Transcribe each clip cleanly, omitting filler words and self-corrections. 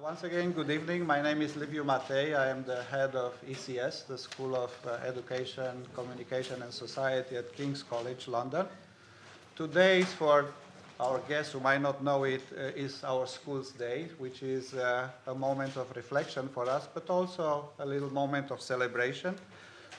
Once again, good evening. My name is Liviu Matei. I am the head of ECS, the School of Education, Communication and Society at King's College, London. Today is, for our guests who might not know it, is our school's day, which is a moment of reflection for us, but also a little moment of celebration.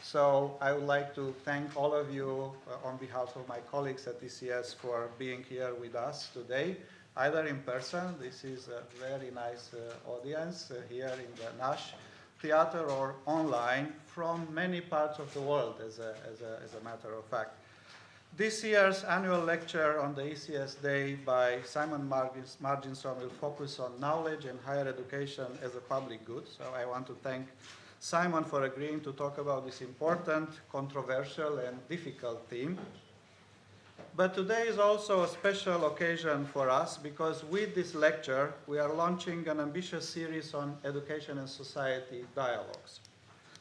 So I would like to thank all of you on behalf of my colleagues at ECS for being here with us today, either in person. This is a very nice audience here in the Nash Theater, or online from many parts of the world, as a matter of fact. This year's annual lecture on the ECS Day by Simon Marginson will focus on knowledge and higher education as a public good. So I want to thank Simon for agreeing to talk about this important, controversial, and difficult theme. But today is also a special occasion for us because with this lecture, we are launching an ambitious series on education and society dialogues.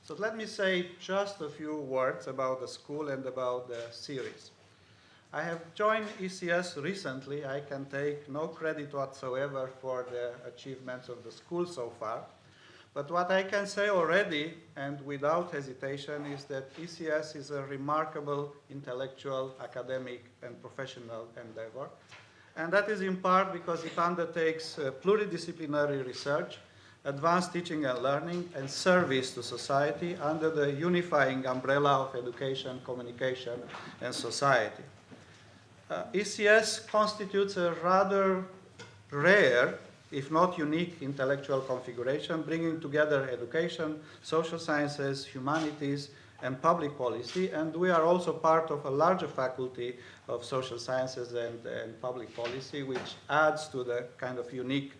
So let me say just a few words about the school and about the series. I have joined ECS recently. I can take no credit whatsoever for the achievements of the school so far. But what I can say already, and without hesitation, is that ECS is a remarkable intellectual, academic, and professional endeavor. And that is in part because it undertakes pluridisciplinary research, advanced teaching and learning, and service to society under the unifying umbrella of education, communication, and society. ECS constitutes a rather rare, if not unique, intellectual configuration, bringing together education, social sciences, humanities, and public policy. And we are also part of a larger faculty of social sciences and public policy, which adds to the kind of unique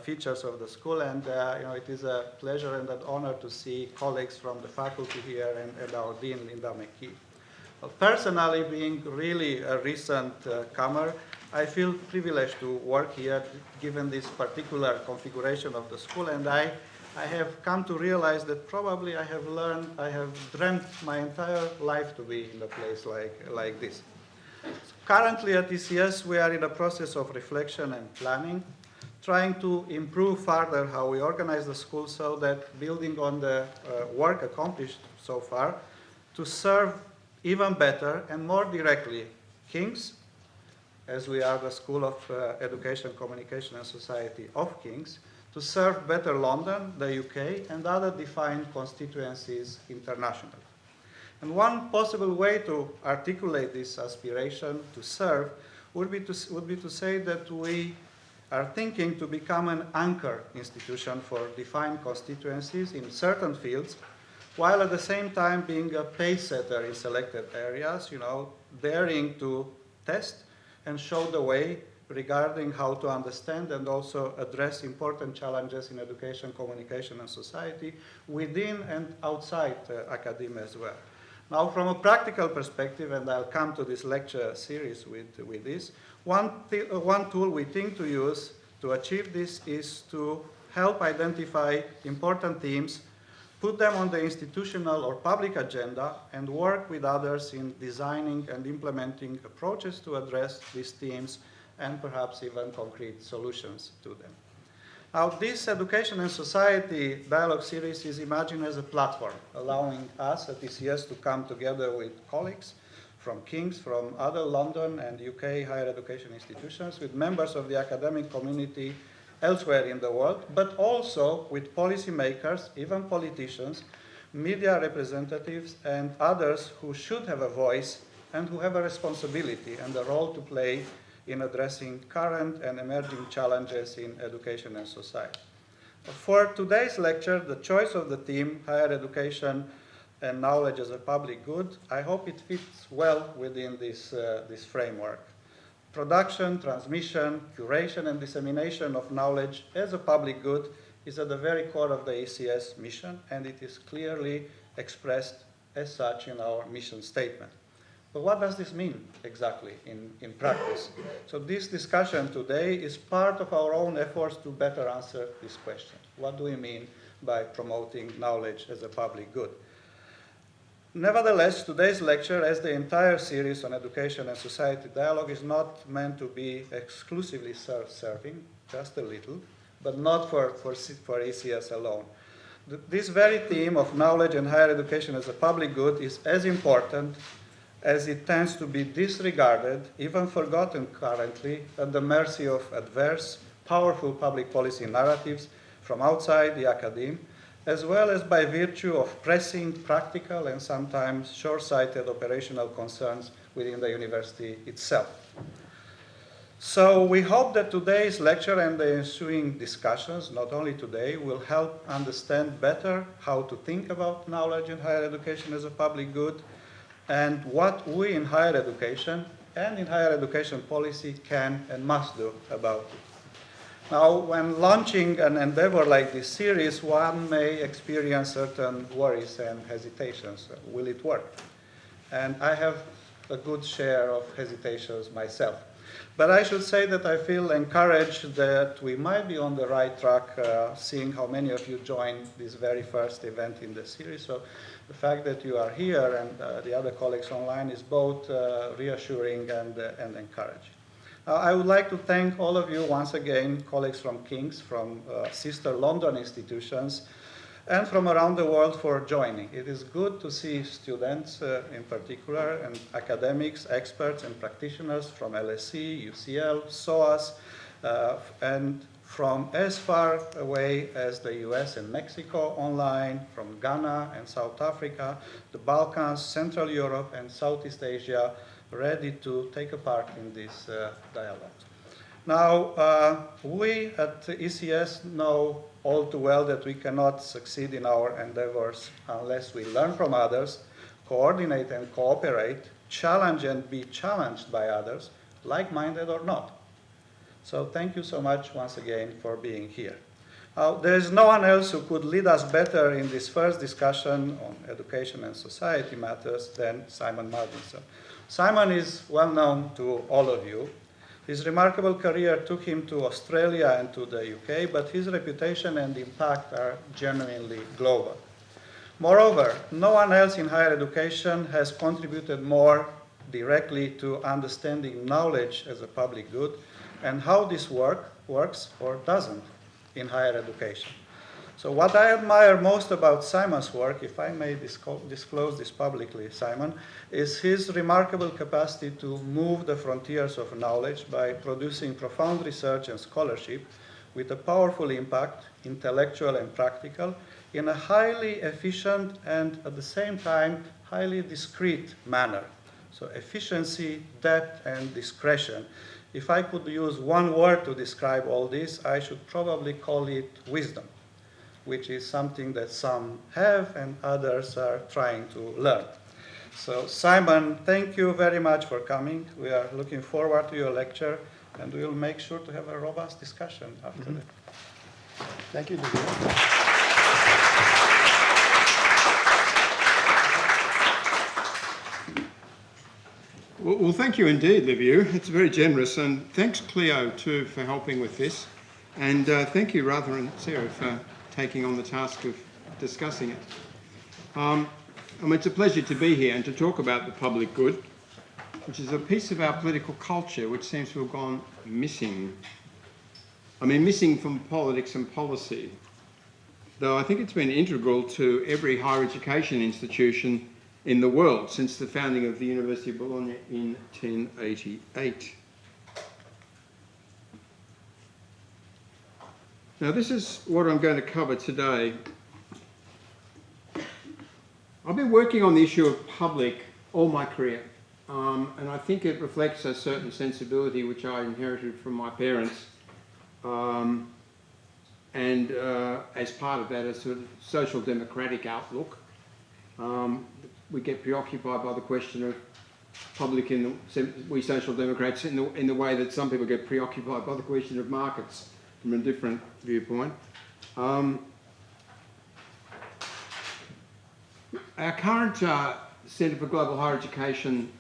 features of the school. And it is a pleasure and an honor to see colleagues from the faculty here and our Dean, Linda McKee. Personally, being really a recent comer, I feel privileged to work here given this particular configuration of the school, and I have come to realize that probably I have dreamt my entire life to be in a place like this. Currently at ECS, we are in a process of reflection and planning, trying to improve further how we organize the school so that, building on the work accomplished so far, to serve even better and more directly King's, as we are the School of Education, Communication and Society of King's, to serve better London, the UK, and other defined constituencies internationally. And one possible way to articulate this aspiration to serve would be to say that we are thinking to become an anchor institution for defined constituencies in certain fields, while at the same time being a pace setter in selected areas, daring to test and show the way regarding how to understand and also address important challenges in education, communication, and society within and outside academia as well. Now, from a practical perspective, and I'll come to this lecture series with this, one tool we think to use to achieve this is to help identify important themes, put them on the institutional or public agenda, and work with others in designing and implementing approaches to address these themes and perhaps even concrete solutions to them. Now, this Education and Society dialogue series is imagined as a platform, allowing us at ECS to come together with colleagues from King's, from other London and UK higher education institutions, with members of the academic community elsewhere in the world, but also with policymakers, even politicians, media representatives, and others who should have a voice and who have a responsibility and a role to play in addressing current and emerging challenges in education and society. For today's lecture, the choice of the theme, higher education and knowledge as a public good, I hope it fits well within this framework. Production, transmission, curation, and dissemination of knowledge as a public good is at the very core of the ECS mission, and it is clearly expressed as such in our mission statement. But what does this mean exactly in practice? So this discussion today is part of our own efforts to better answer this question. What do we mean by promoting knowledge as a public good? Nevertheless, today's lecture, as the entire series on education and society dialogue, is not meant to be exclusively self-serving, just a little, but not for ECS alone. This very theme of knowledge and higher education as a public good is as important as it tends to be disregarded, even forgotten currently, at the mercy of adverse, powerful public policy narratives from outside the academe, as well as by virtue of pressing practical and sometimes short-sighted operational concerns within the university itself. So we hope that today's lecture and the ensuing discussions, not only today, will help understand better how to think about knowledge in higher education as a public good, and what we in higher education and in higher education policy can and must do about it. Now, when launching an endeavor like this series, one may experience certain worries and hesitations. Will it work? And I have a good share of hesitations myself. But I should say that I feel encouraged that we might be on the right track, seeing how many of you joined this very first event in the series. So the fact that you are here and the other colleagues online is both reassuring and encouraging. I would like to thank all of you once again, colleagues from King's, from sister London institutions, and from around the world for joining. It is good to see students in particular, and academics, experts, and practitioners from LSE, UCL, SOAS, and from as far away as the US and Mexico online, from Ghana and South Africa, the Balkans, Central Europe, and Southeast Asia, ready to take a part in this dialogue. Now, we at ECS know all too well that we cannot succeed in our endeavors unless we learn from others, coordinate and cooperate, challenge and be challenged by others, like-minded or not. So thank you so much once again for being here. There is no one else who could lead us better in this first discussion on education and society matters than Simon Marginson. Simon is well known to all of you. His remarkable career took him to Australia and to the UK, but his reputation and impact are genuinely global. Moreover, no one else in higher education has contributed more directly to understanding knowledge as a public good and how this works or doesn't in higher education. So what I admire most about Simon's work, if I may disclose this publicly, Simon, is his remarkable capacity to move the frontiers of knowledge by producing profound research and scholarship with a powerful impact, intellectual and practical, in a highly efficient and at the same time highly discreet manner. So efficiency, depth, and discretion. If I could use one word to describe all this, I should probably call it wisdom, which is something that some have and others are trying to learn. So Simon, thank you very much for coming. We are looking forward to your lecture, and we will make sure to have a robust discussion after that. Thank you, Livia. Well, thank you indeed, Livia. It's very generous, and thanks, Cleo, too, for helping with this. And thank you, Rather and Sarah, for taking on the task of discussing it. I mean, it's a pleasure to be here and to talk about the public good, which is a piece of our political culture which seems to have gone missing. I mean, missing from politics and policy, though I think it's been integral to every higher education institution in the world since the founding of the University of Bologna in 1088. Now, this is what I'm going to cover today. I've been working on the issue of public all my career, and I think it reflects a certain sensibility which I inherited from my parents, and as part of that, a sort of social democratic outlook. We get preoccupied by the question of public we social democrats in the way that some people get preoccupied by the question of markets from a different viewpoint. Our current Centre for Global Higher Education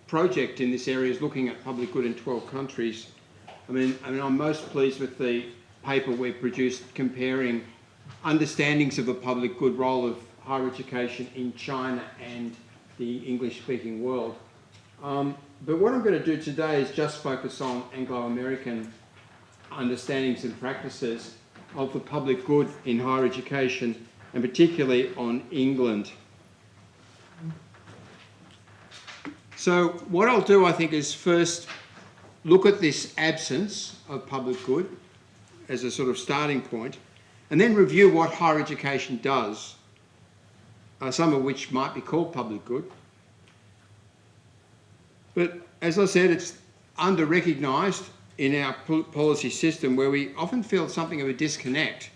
project in this area is looking at public good in 12 countries. I mean, I'm most pleased with the paper we've produced comparing understandings of the public good role of higher education in China and the English-speaking world. But what I'm going to do today is just focus on Anglo-American understandings and practices, of the public good in higher education, and particularly on England. So what I'll do, I think, is first look at this absence of public good as a sort of starting point, and then review what higher education does, some of which might be called public good. But as I said, it's under-recognised in our policy system, where we often feel something of a disconnect.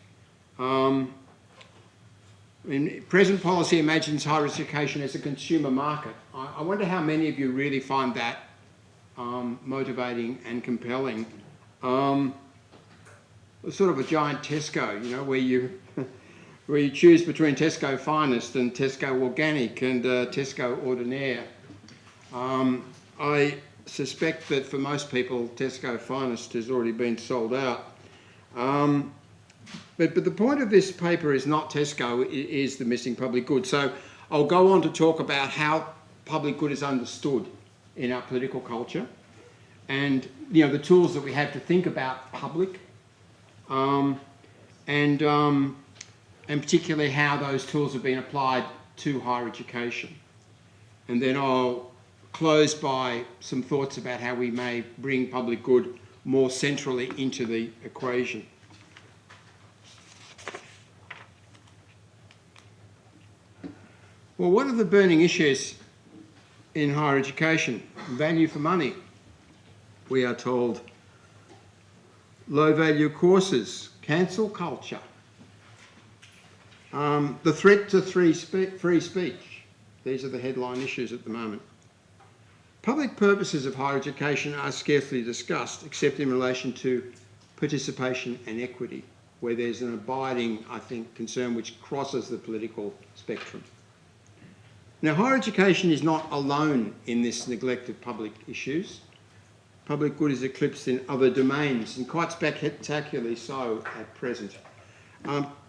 Present policy imagines higher education as a consumer market. I wonder how many of you really find that motivating and compelling. Sort of a giant Tesco, you know, where you choose between Tesco Finest and Tesco Organic and Tesco Ordinaire. I suspect that for most people, Tesco Finest has already been sold out. But the point of this paper is not Tesco, it is the missing public good. So I'll go on to talk about how public good is understood in our political culture, and you know, the tools that we have to think about public, and particularly how those tools have been applied to higher education. And then I'll close by some thoughts about how we may bring public good more centrally into the equation. Well, what are the burning issues in higher education? Value for money, we are told. Low value courses, cancel culture. The threat to free speech. These are the headline issues at the moment. Public purposes of higher education are scarcely discussed, except in relation to participation and equity, where there's an abiding, I think, concern which crosses the political spectrum. Now, higher education is not alone in this neglect of public issues. Public good is eclipsed in other domains, and quite spectacularly so at present.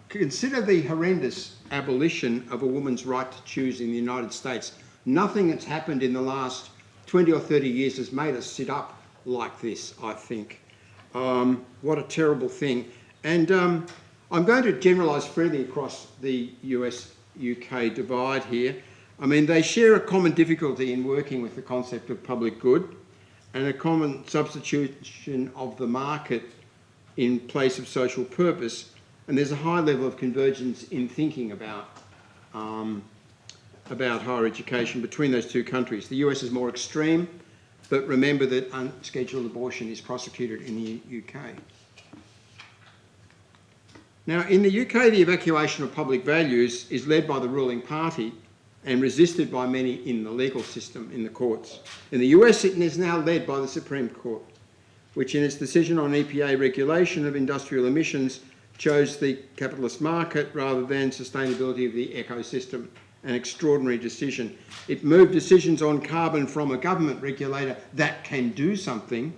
Consider the horrendous abolition of a woman's right to choose in the United States. Nothing that's happened in the last 20 or 30 years has made us sit up like this, I think. What a terrible thing. And I'm going to generalise freely across the US-UK divide here. I mean, they share a common difficulty in working with the concept of public good, and a common substitution of the market in place of social purpose, and there's a high level of convergence in thinking about higher education between those two countries. The US is more extreme, but remember that unscheduled abortion is prosecuted in the UK. Now, in the UK, the evacuation of public values is led by the ruling party and resisted by many in the legal system, in the courts. In the US, it is now led by the Supreme Court, which in its decision on EPA regulation of industrial emissions chose the capitalist market rather than sustainability of the ecosystem, an extraordinary decision. It moved decisions on carbon from a government regulator that can do something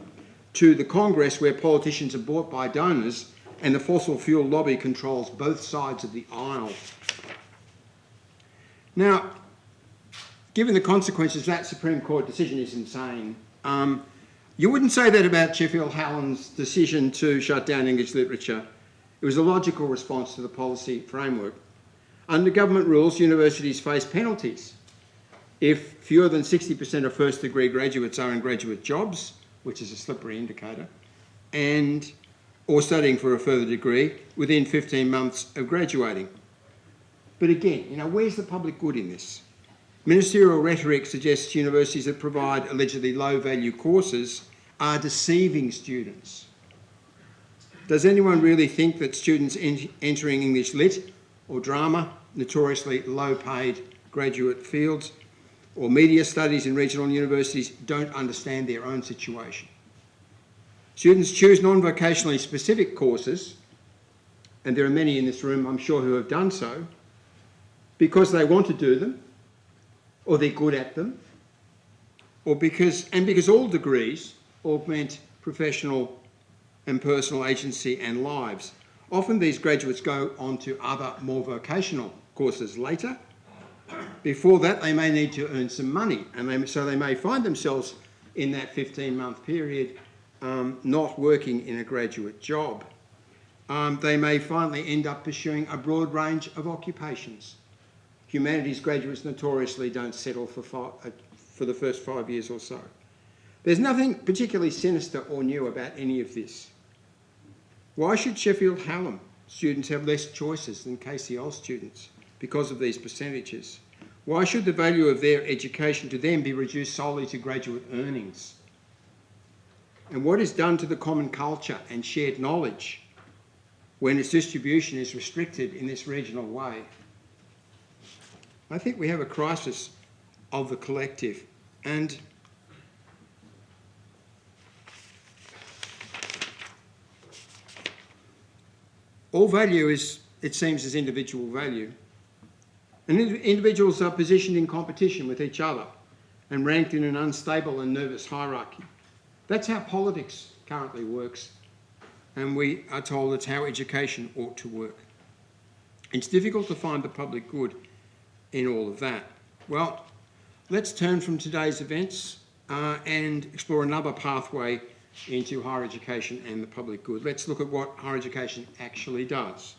to the Congress, where politicians are bought by donors and the fossil fuel lobby controls both sides of the aisle. Now, given the consequences, that Supreme Court decision is insane. You wouldn't say that about Sheffield Hallam's decision to shut down English literature. It was a logical response to the policy framework. Under government rules, universities face penalties if fewer than 60% of first-degree graduates are in graduate jobs, which is a slippery indicator, or studying for a further degree within 15 months of graduating. But again, you know, where's the public good in this? Ministerial rhetoric suggests universities that provide allegedly low-value courses are deceiving students. Does anyone really think that students entering English Lit or drama, notoriously low-paid graduate fields, or media studies in regional universities don't understand their own situation? Students choose non-vocationally specific courses, and there are many in this room, I'm sure, who have done so, because they want to do them, or they're good at them, or because all degrees augment professional and personal agency and lives. Often these graduates go on to other more vocational courses later. Before that, they may need to earn some money, and so they may find themselves in that 15-month period not working in a graduate job. they may finally end up pursuing a broad range of occupations. Humanities graduates notoriously don't settle for the first 5 years or so. There's nothing particularly sinister or new about any of this. Why should Sheffield Hallam students have less choices than KCL students because of these percentages? Why should the value of their education to them be reduced solely to graduate earnings? And what is done to the common culture and shared knowledge when its distribution is restricted in this regional way? I think we have a crisis of the collective, and all value is, it seems, is individual value. And individuals are positioned in competition with each other and ranked in an unstable and nervous hierarchy. That's how politics currently works, and we are told it's how education ought to work. It's difficult to find the public good in all of that. Well, let's turn from today's events and explore another pathway into higher education and the public good. Let's look at what higher education actually does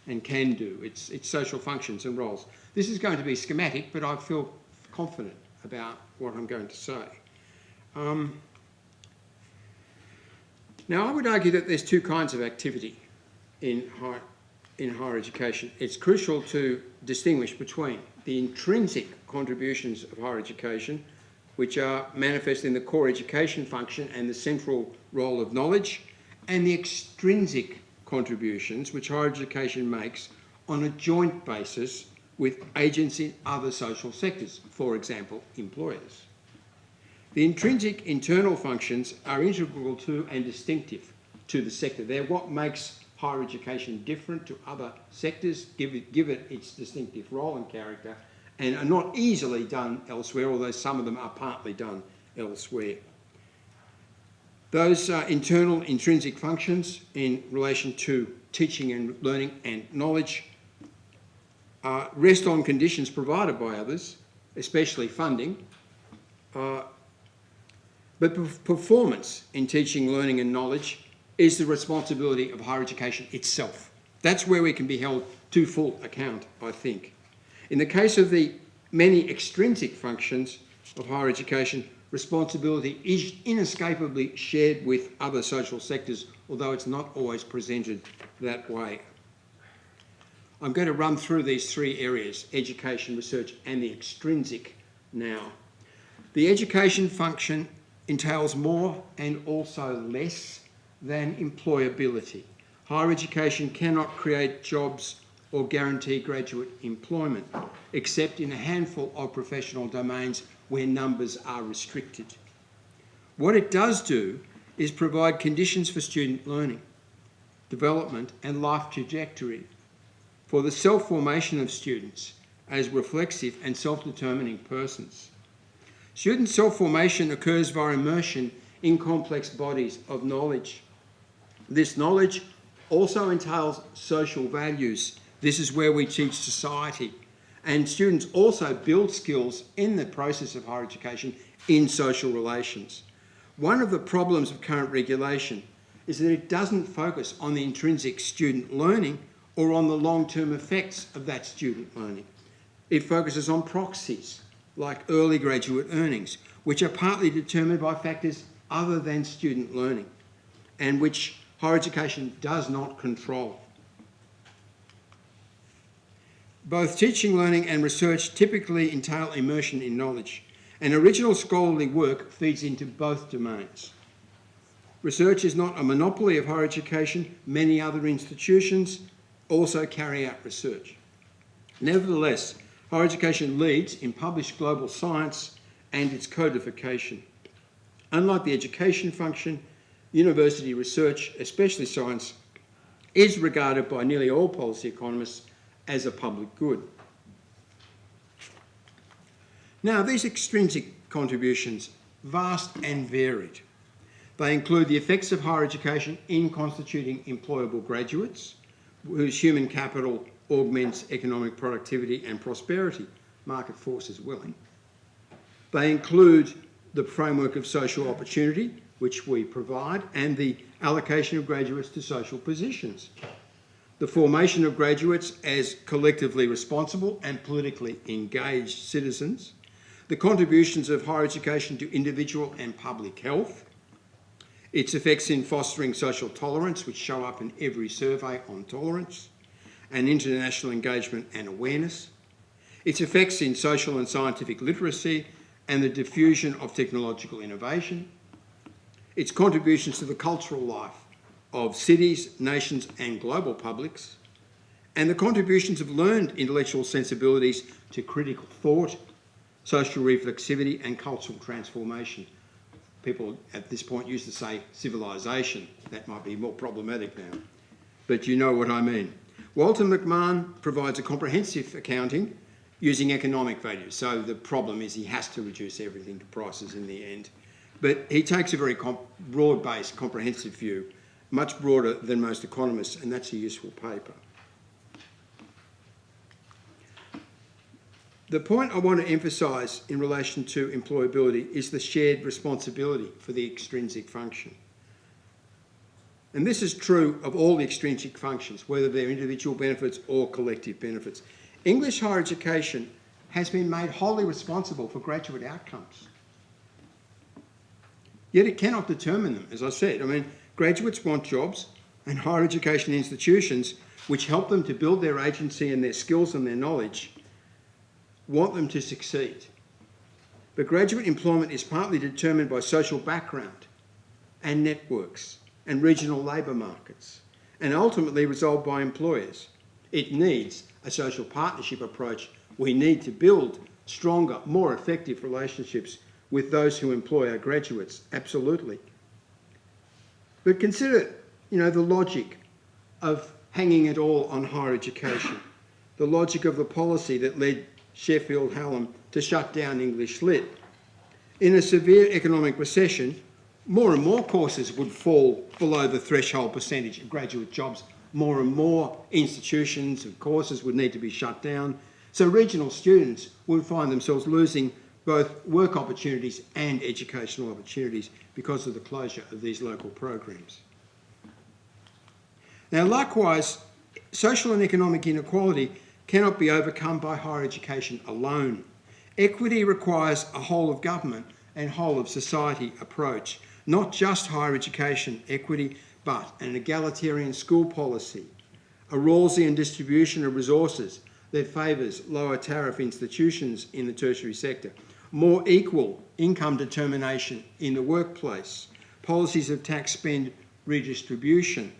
and can do, its social functions and roles. This is going to be schematic, but I feel confident about what I'm going to say. Now, I would argue that there's two kinds of activity in higher education. It's crucial to distinguish between the intrinsic contributions of higher education, which are manifest in the core education function and the central role of knowledge, and the extrinsic contributions which higher education makes on a joint basis with agents in other social sectors, for example, employers. The intrinsic internal functions are integral to and distinctive to the sector. They're what makes higher education different to other sectors, give it its distinctive role and character, and are not easily done elsewhere, although some of them are partly done elsewhere. Those internal intrinsic functions in relation to teaching and learning and knowledge rest on conditions provided by others, especially funding, but performance in teaching, learning and knowledge is the responsibility of higher education itself. That's where we can be held to full account, I think. In the case of the many extrinsic functions of higher education, responsibility is inescapably shared with other social sectors, although it's not always presented that way. I'm going to run through these three areas, education, research, and the extrinsic now. The education function entails more and also less than employability. Higher education cannot create jobs or guarantee graduate employment, except in a handful of professional domains where numbers are restricted. What it does do is provide conditions for student learning, development and life trajectory for the self-formation of students as reflexive and self-determining persons. Student self-formation occurs via immersion in complex bodies of knowledge. This knowledge also entails social values. This is where we teach society. And students also build skills in the process of higher education in social relations. One of the problems of current regulation is that it doesn't focus on the intrinsic student learning or on the long-term effects of that student learning. It focuses on proxies, like early graduate earnings, which are partly determined by factors other than student learning, and which higher education does not control. Both teaching, learning and research typically entail immersion in knowledge, and original scholarly work feeds into both domains. Research is not a monopoly of higher education. Many other institutions also carry out research. Nevertheless, higher education leads in published global science and its codification. Unlike the education function, university research, especially science, is regarded by nearly all policy economists as a public good. Now, these extrinsic contributions, vast and varied. They include the effects of higher education in constituting employable graduates, whose human capital augments economic productivity and prosperity, market forces willing. They include the framework of social opportunity, which we provide, and the allocation of graduates to social positions. The formation of graduates as collectively responsible and politically engaged citizens, the contributions of higher education to individual and public health, its effects in fostering social tolerance, which show up in every survey on tolerance, and international engagement and awareness, its effects in social and scientific literacy and the diffusion of technological innovation, its contributions to the cultural life of cities, nations and global publics, and the contributions of learned intellectual sensibilities to critical thought, social reflexivity and cultural transformation. People at this point used to say civilisation. That might be more problematic now, but you know what I mean. Walter McMahon provides a comprehensive accounting using economic values. So the problem is he has to reduce everything to prices in the end. But he takes a very broad-based, comprehensive view, much broader than most economists, and that's a useful paper. The point I want to emphasise in relation to employability is the shared responsibility for the extrinsic function. And this is true of all the extrinsic functions, whether they're individual benefits or collective benefits. English higher education has been made wholly responsible for graduate outcomes. Yet it cannot determine them, as I said. I mean, graduates want jobs, and higher education institutions, which help them to build their agency and their skills and their knowledge, want them to succeed. But graduate employment is partly determined by social background and networks and regional labour markets, and ultimately resolved by employers. It needs a social partnership approach. We need to build stronger, more effective relationships with those who employ our graduates, absolutely. But consider, the logic of hanging it all on higher education, the logic of the policy that led Sheffield Hallam to shut down English Lit. In a severe economic recession, more and more courses would fall below the threshold percentage of graduate jobs. More and more institutions and courses would need to be shut down. So regional students would find themselves losing both work opportunities and educational opportunities because of the closure of these local programs. Now, likewise, social and economic inequality cannot be overcome by higher education alone. Equity requires a whole of government and whole of society approach, not just higher education equity, but an egalitarian school policy, a Rawlsian distribution of resources that favours lower tariff institutions in the tertiary sector, more equal income determination in the workplace, policies of tax spend redistribution,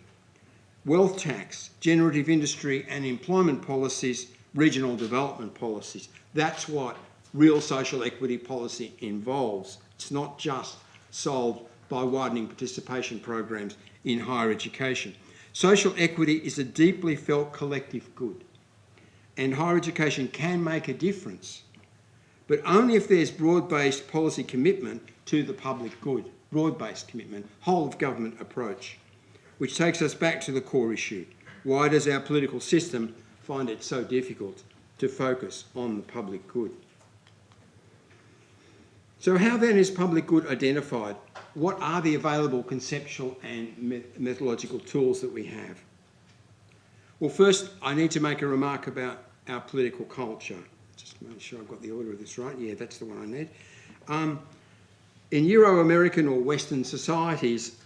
wealth tax, generative industry and employment policies, regional development policies. That's what real social equity policy involves. It's not just solved by widening participation programs in higher education. Social equity is a deeply felt collective good, and higher education can make a difference, but only if there's broad-based policy commitment to the public good, broad-based commitment, whole of government approach, which takes us back to the core issue. Why does our political system find it so difficult to focus on the public good? So how then is public good identified? What are the available conceptual and methodological tools that we have? Well, first, I need to make a remark about our political culture. Just make sure I've got the order of this right. Yeah, that's the one I need. In Euro-American or Western societies,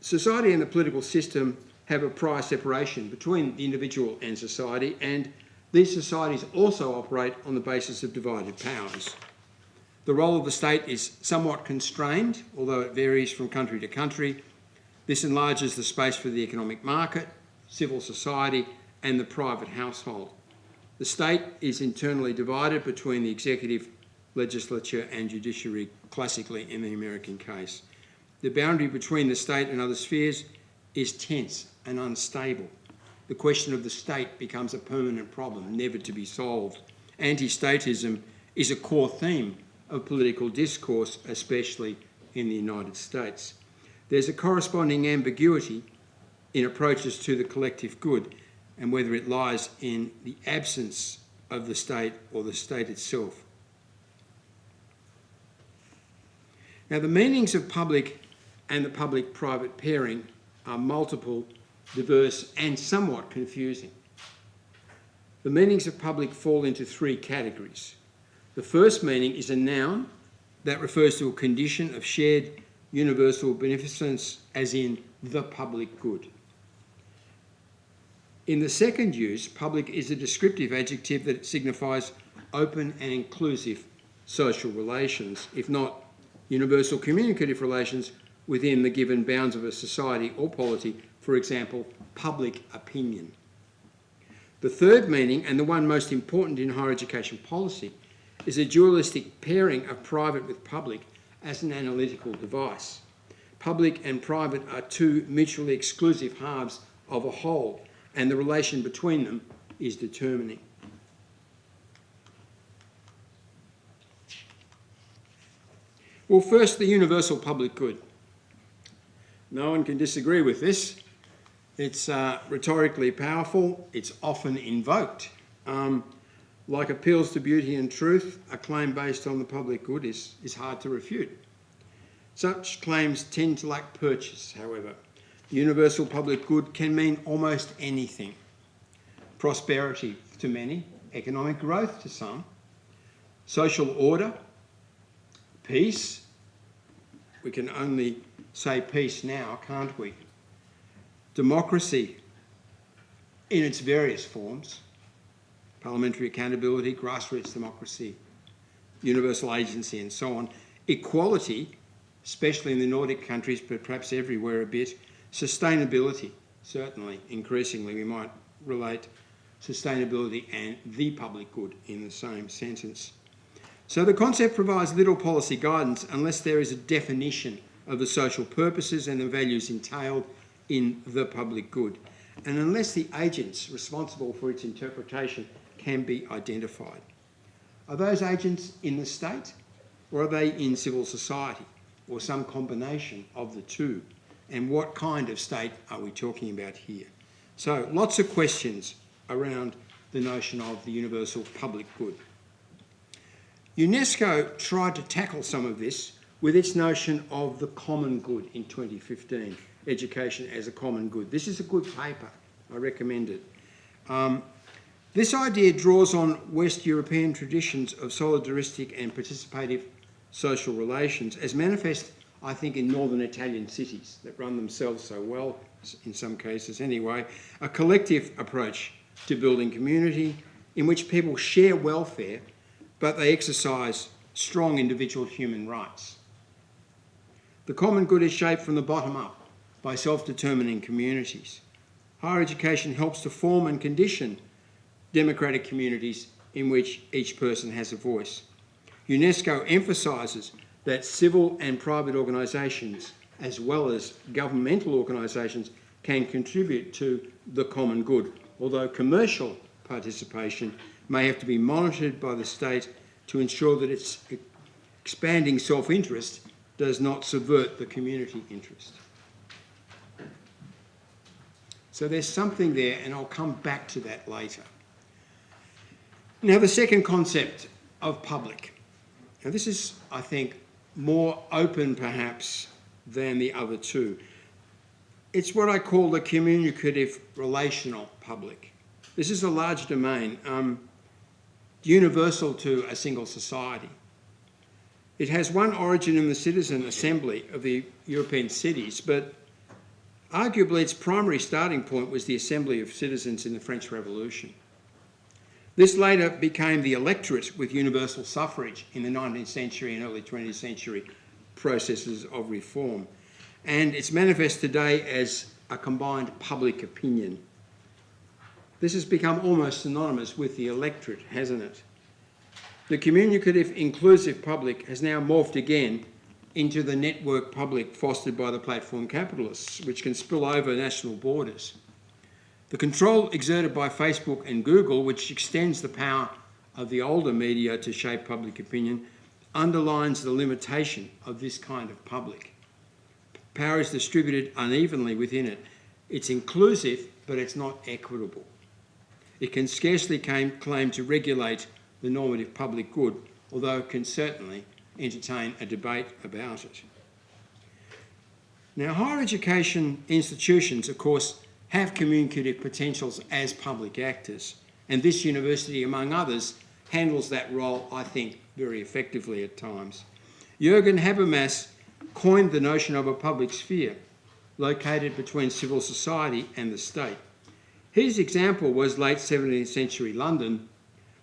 society and the political system have a prior separation between the individual and society, and these societies also operate on the basis of divided powers. The role of the state is somewhat constrained, although it varies from country to country. This enlarges the space for the economic market, civil society, and the private household. The state is internally divided between the executive, legislature, and judiciary, classically in the American case. The boundary between the state and other spheres is tense and unstable. The question of the state becomes a permanent problem, never to be solved. Anti-statism is a core theme of political discourse, especially in the United States. There's a corresponding ambiguity in approaches to the collective good and whether it lies in the absence of the state or the state itself. Now, the meanings of public and the public-private pairing are multiple, diverse, and somewhat confusing. The meanings of public fall into three categories. The first meaning is a noun that refers to a condition of shared universal beneficence, as in the public good. In the second use, public is a descriptive adjective that signifies open and inclusive social relations, if not universal communicative relations within the given bounds of a society or polity, for example, public opinion. The third meaning, and the one most important in higher education policy, is a dualistic pairing of private with public as an analytical device. Public and private are two mutually exclusive halves of a whole, and the relation between them is determining. Well, first, the universal public good. No one can disagree with this. It's rhetorically powerful. It's often invoked. Like appeals to beauty and truth, a claim based on the public good is hard to refute. Such claims tend to lack purchase, however. The universal public good can mean almost anything. Prosperity to many, economic growth to some, social order, peace. We can only say peace now, can't we? Democracy in its various forms, parliamentary accountability, grassroots democracy, universal agency and so on. Equality, especially in the Nordic countries, but perhaps everywhere a bit. Sustainability, certainly, increasingly we might relate sustainability and the public good in the same sentence. So the concept provides little policy guidance unless there is a definition of the social purposes and the values entailed in the public good, and unless the agents responsible for its interpretation can be identified. Are those agents in the state, or are they in civil society, or some combination of the two? And what kind of state are we talking about here? So lots of questions around the notion of the universal public good. UNESCO tried to tackle some of this with its notion of the common good in 2015, education as a common good. This is a good paper, I recommend it. This idea draws on West European traditions of solidaristic and participative social relations as manifest, I think, in northern Italian cities that run themselves so well, in some cases anyway, a collective approach to building community in which people share welfare, but they exercise strong individual human rights. The common good is shaped from the bottom up by self-determining communities. Higher education helps to form and condition democratic communities in which each person has a voice. UNESCO emphasises that civil and private organisations, as well as governmental organisations, can contribute to the common good, although commercial participation may have to be monitored by the state to ensure that its expanding self-interest does not subvert the community interest. So there's something there, and I'll come back to that later. Now, the second concept of public. Now, this is, I think, more open perhaps than the other two. It's what I call the communicative relational public. This is a large domain, universal to a single society. It has one origin in the citizen assembly of the European cities, but arguably its primary starting point was the assembly of citizens in the French Revolution. This later became the electorate with universal suffrage in the 19th century and early 20th century processes of reform. And it's manifest today as a combined public opinion. This has become almost synonymous with the electorate, hasn't it? The communicative, inclusive public has now morphed again into the network public fostered by the platform capitalists, which can spill over national borders. The control exerted by Facebook and Google, which extends the power of the older media to shape public opinion, underlines the limitation of this kind of public. Power is distributed unevenly within it. It's inclusive, but it's not equitable. It can scarcely claim to regulate the normative public good, although it can certainly entertain a debate about it. Now, higher education institutions, of course, have communicative potentials as public actors, and this university, among others, handles that role, I think, very effectively at times. Jürgen Habermas coined the notion of a public sphere located between civil society and the state. His example was late 17th century London,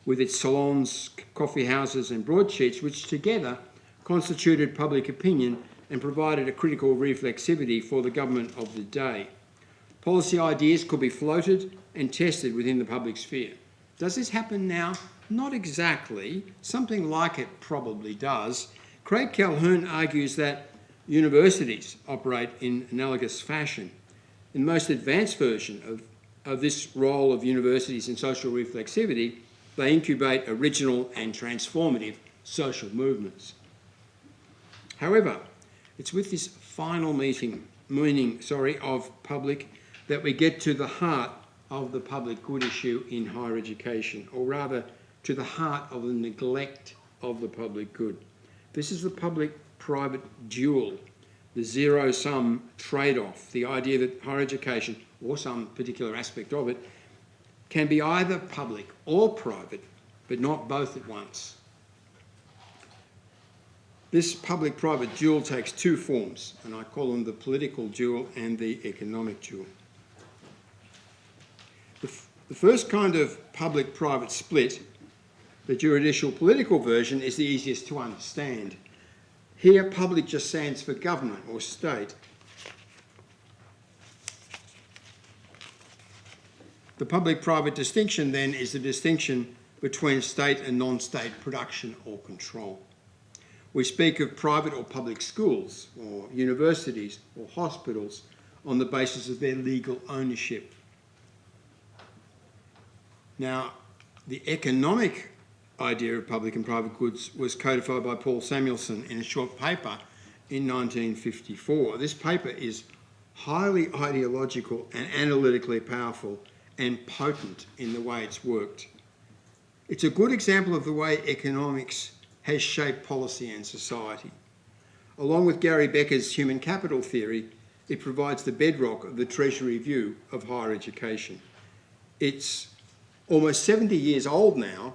with its salons, coffee houses and broadsheets, which together constituted public opinion and provided a critical reflexivity for the government of the day. Policy ideas could be floated and tested within the public sphere. Does this happen now? Not exactly. Something like it probably does. Craig Calhoun argues that universities operate in analogous fashion. In the most advanced version of this role of universities in social reflexivity, they incubate original and transformative social movements. However, it's with this final meaning of public that we get to the heart of the public good issue in higher education, or rather to the heart of the neglect of the public good. This is the public-private dual, the zero-sum trade-off, the idea that higher education, or some particular aspect of it, can be either public or private, but not both at once. This public-private dual takes two forms, and I call them the political dual and the economic dual. The first kind of public-private split, the juridical political version, is the easiest to understand. Here, public just stands for government or state. The public-private distinction, then, is the distinction between state and non-state production or control. We speak of private or public schools, or universities, or hospitals on the basis of their legal ownership. Now, the economic idea of public and private goods was codified by Paul Samuelson in a short paper in 1954. This paper is highly ideological and analytically powerful and potent in the way it's worked. It's a good example of the way economics has shaped policy and society. Along with Gary Becker's human capital theory, it provides the bedrock of the Treasury view of higher education. It's almost 70 years old now,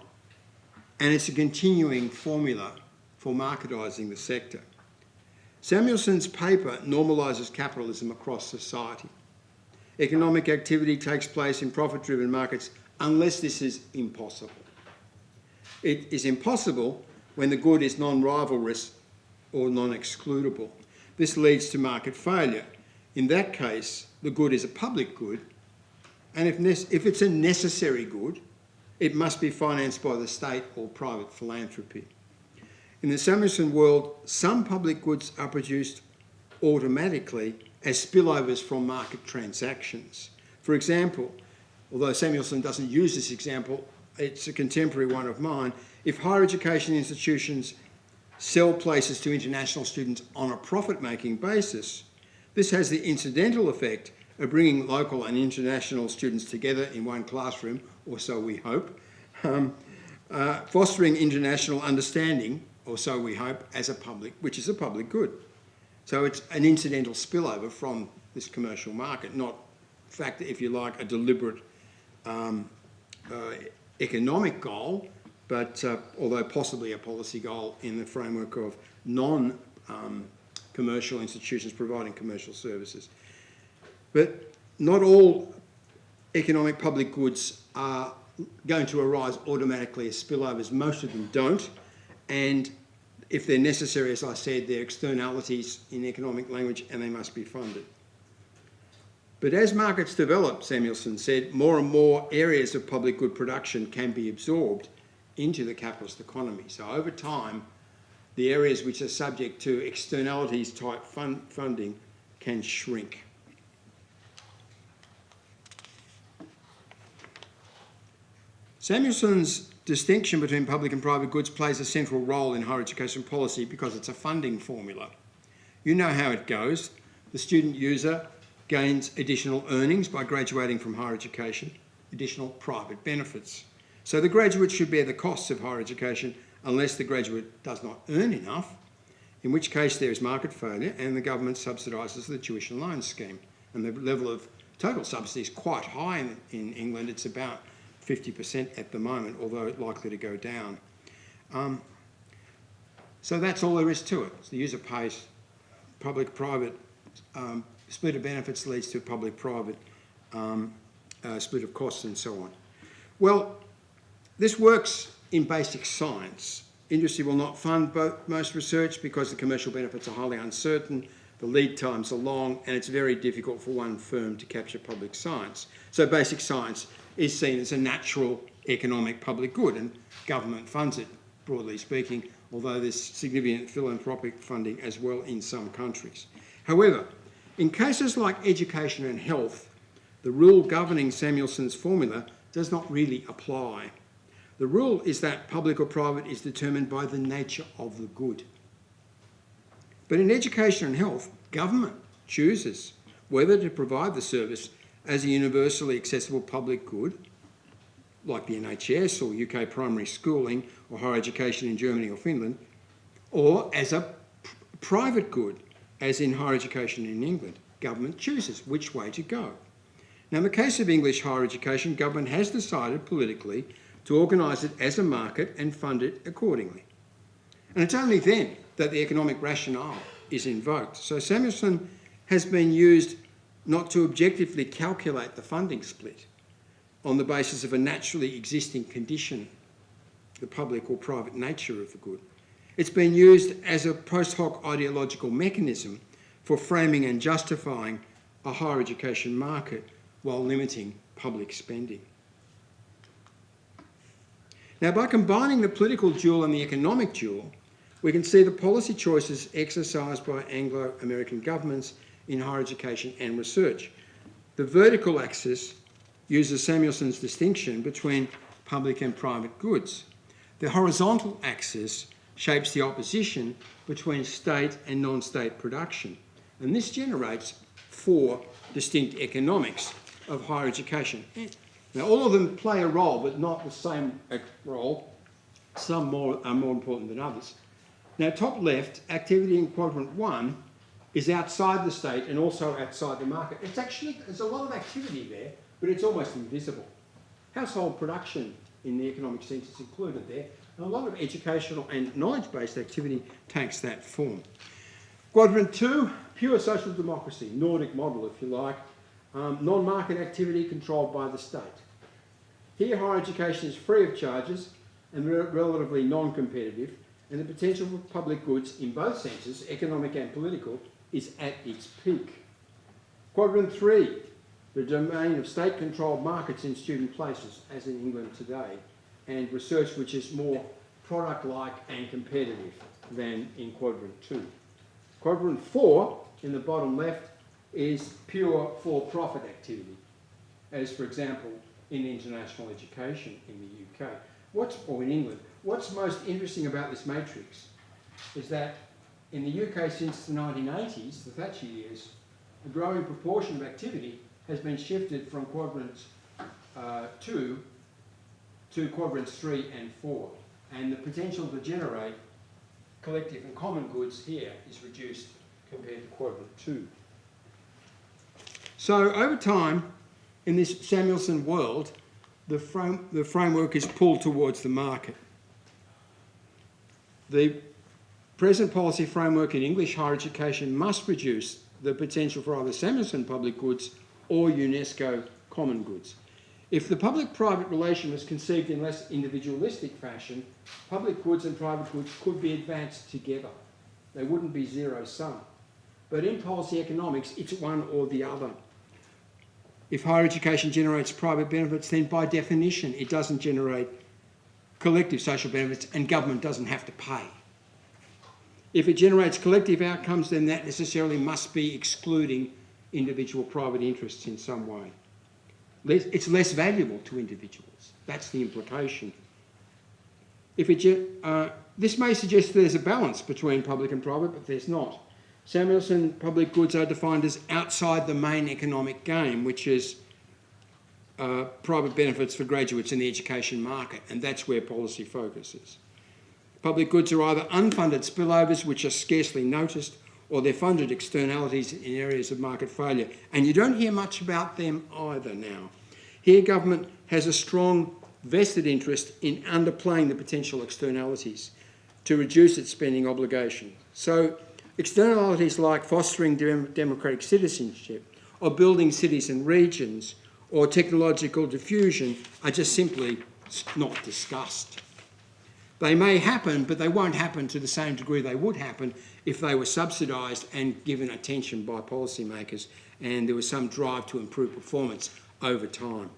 and it's a continuing formula for marketizing the sector. Samuelson's paper normalises capitalism across society. Economic activity takes place in profit-driven markets unless this is impossible. It is impossible when the good is non-rivalrous or non-excludable. This leads to market failure. In that case, the good is a public good, and if it's a necessary good, it must be financed by the state or private philanthropy. In the Samuelson world, some public goods are produced automatically as spillovers from market transactions. For example, although Samuelson doesn't use this example, it's a contemporary one of mine. If higher education institutions sell places to international students on a profit-making basis, this has the incidental effect of bringing local and international students together in one classroom, or so we hope, fostering international understanding, or so we hope, which is a public good. So it's an incidental spillover from this commercial market, not, in fact, if you like, a deliberate economic goal, but although possibly a policy goal in the framework of non-commercial institutions providing commercial services. But not all economic public goods are going to arise automatically as spillovers. Most of them don't, and if they're necessary, as I said, they're externalities in economic language and they must be funded. But as markets develop, Samuelson said, more and more areas of public good production can be absorbed into the capitalist economy. So over time, the areas which are subject to externalities type funding can shrink. Samuelson's distinction between public and private goods plays a central role in higher education policy because it's a funding formula. You know how it goes. The student user gains additional earnings by graduating from higher education, additional private benefits. So the graduate should bear the costs of higher education unless the graduate does not earn enough, in which case there is market failure and the government subsidises the tuition loan scheme. And the level of total subsidy is quite high in England. It's about 50% at the moment, although it's likely to go down. So that's all there is to it. The user pays, public-private split of benefits leads to public-private split of costs and so on. Well, this works in basic science. Industry will not fund most research because the commercial benefits are highly uncertain, the lead times are long, and it's very difficult for one firm to capture public science. So basic science is seen as a natural economic public good, and government funds it, broadly speaking, although there's significant philanthropic funding as well in some countries. However, in cases like education and health, the rule governing Samuelson's formula does not really apply. The rule is that public or private is determined by the nature of the good. But in education and health, government chooses whether to provide the service as a universally accessible public good, like the NHS or UK primary schooling or higher education in Germany or Finland, or as a private good, as in higher education in England. Government chooses which way to go. Now, in the case of English higher education, government has decided politically to organise it as a market and fund it accordingly. And it's only then that the economic rationale is invoked. So Samuelson has been used not to objectively calculate the funding split on the basis of a naturally existing condition, the public or private nature of the good. It's been used as a post hoc ideological mechanism for framing and justifying a higher education market while limiting public spending. Now, by combining the political dual and the economic dual, we can see the policy choices exercised by Anglo-American governments in higher education and research. The vertical axis uses Samuelson's distinction between public and private goods. The horizontal axis shapes the opposition between state and non-state production. And this generates 4 distinct economics of higher education. Now, all of them play a role, but not the same role. Some are more important than others. Now, top left, activity in quadrant 1 is outside the state and also outside the market. There's a lot of activity there, but it's almost invisible. Household production in the economic sense is included there, and a lot of educational and knowledge-based activity takes that form. Quadrant 2, pure social democracy, Nordic model if you like, non-market activity controlled by the state. Here, higher education is free of charges and relatively non-competitive, and the potential for public goods in both senses, economic and political, is at its peak. Quadrant 3, the domain of state-controlled markets in student places, as in England today, and research which is more product-like and competitive than in quadrant 2. Quadrant 4, in the bottom left, is pure for-profit activity, as, for example, in international education in the UK, or in England. What's most interesting about this matrix is that in the UK since the 1980s, the Thatcher years, a growing proportion of activity has been shifted from quadrants 2 to quadrants 3 and 4. And the potential to generate collective and common goods here is reduced compared to quadrant 2. So over time, in this Samuelson world, the framework is pulled towards the market. The present policy framework in English higher education must reduce the potential for either Samuelson public goods or UNESCO common goods. If the public-private relation was conceived in less individualistic fashion, public goods and private goods could be advanced together. They wouldn't be zero-sum. But in policy economics, it's one or the other. If higher education generates private benefits, then by definition, it doesn't generate collective social benefits and government doesn't have to pay. If it generates collective outcomes, then that necessarily must be excluding individual private interests in some way. It's less valuable to individuals. That's the implication. This may suggest there's a balance between public and private, but there's not. Samuelson public goods are defined as outside the main economic game, which is private benefits for graduates in the education market, and that's where policy focuses. Public goods are either unfunded spillovers, which are scarcely noticed, or they're funded externalities in areas of market failure. And you don't hear much about them either now. Here, government has a strong vested interest in underplaying the potential externalities to reduce its spending obligation. So externalities like fostering democratic citizenship, or building cities and regions, or technological diffusion are just simply not discussed. They may happen, but they won't happen to the same degree they would happen if they were subsidised and given attention by policymakers and there was some drive to improve performance over time.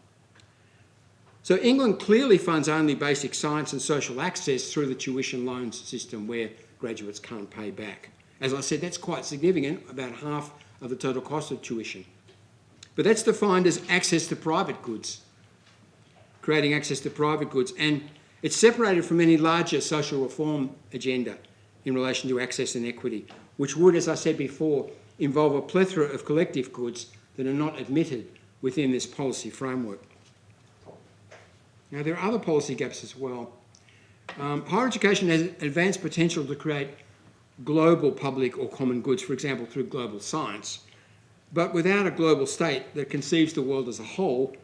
So England clearly funds only basic science and social access through the tuition loans system where graduates can't pay back. As I said, that's quite significant, about half of the total cost of tuition. But that's defined as access to private goods, creating access to private goods, and it's separated from any larger social reform agenda in relation to access and equity, which would, as I said before, involve a plethora of collective goods that are not admitted within this policy framework. Now, there are other policy gaps as well. Higher education has advanced potential to create global public or common goods, for example, through global science. But without a global state that conceives the world as a whole,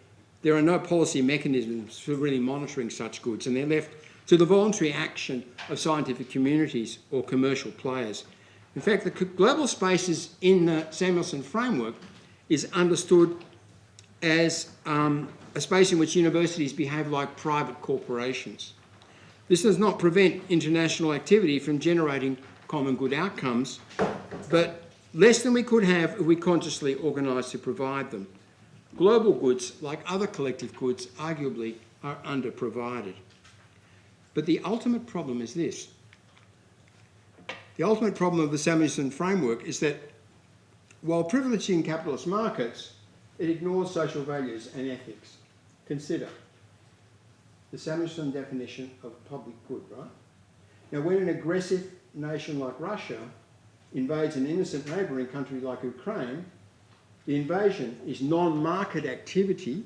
there are no policy mechanisms for really monitoring such goods, and they're left to the voluntary action of scientific communities or commercial players. In fact, the global spaces in the Samuelson framework is understood as a space in which universities behave like private corporations. This does not prevent international activity from generating common good outcomes, but less than we could have if we consciously organised to provide them. Global goods, like other collective goods, arguably are under-provided. But the ultimate problem is this. The ultimate problem of the Samuelson framework is that while privileging capitalist markets, it ignores social values and ethics. Consider the Samuelson definition of public good, right? Now, when an aggressive nation like Russia invades an innocent neighbouring country like Ukraine, the invasion is non-market activity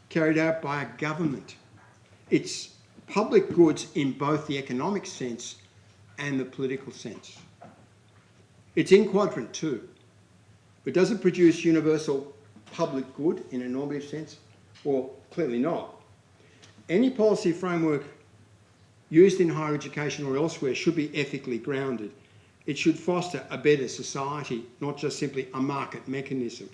carried out by a government. It's public goods in both the economic sense and the political sense. It's in quadrant 2. But does it produce universal public good in a normative sense? Well, clearly not. Any policy framework used in higher education or elsewhere should be ethically grounded. It should foster a better society, not just simply a market mechanism.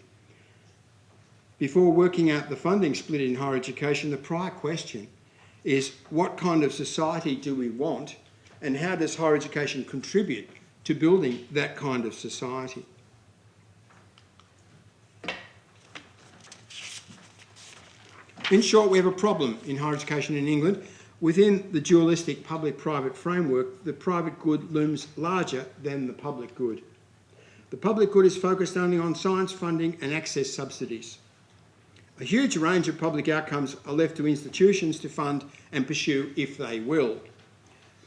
Before working out the funding split in higher education, the prior question is what kind of society do we want and how does higher education contribute to building that kind of society? In short, we have a problem in higher education in England. Within the dualistic public-private framework, the private good looms larger than the public good. The public good is focused only on science funding and access subsidies. A huge range of public outcomes are left to institutions to fund and pursue if they will.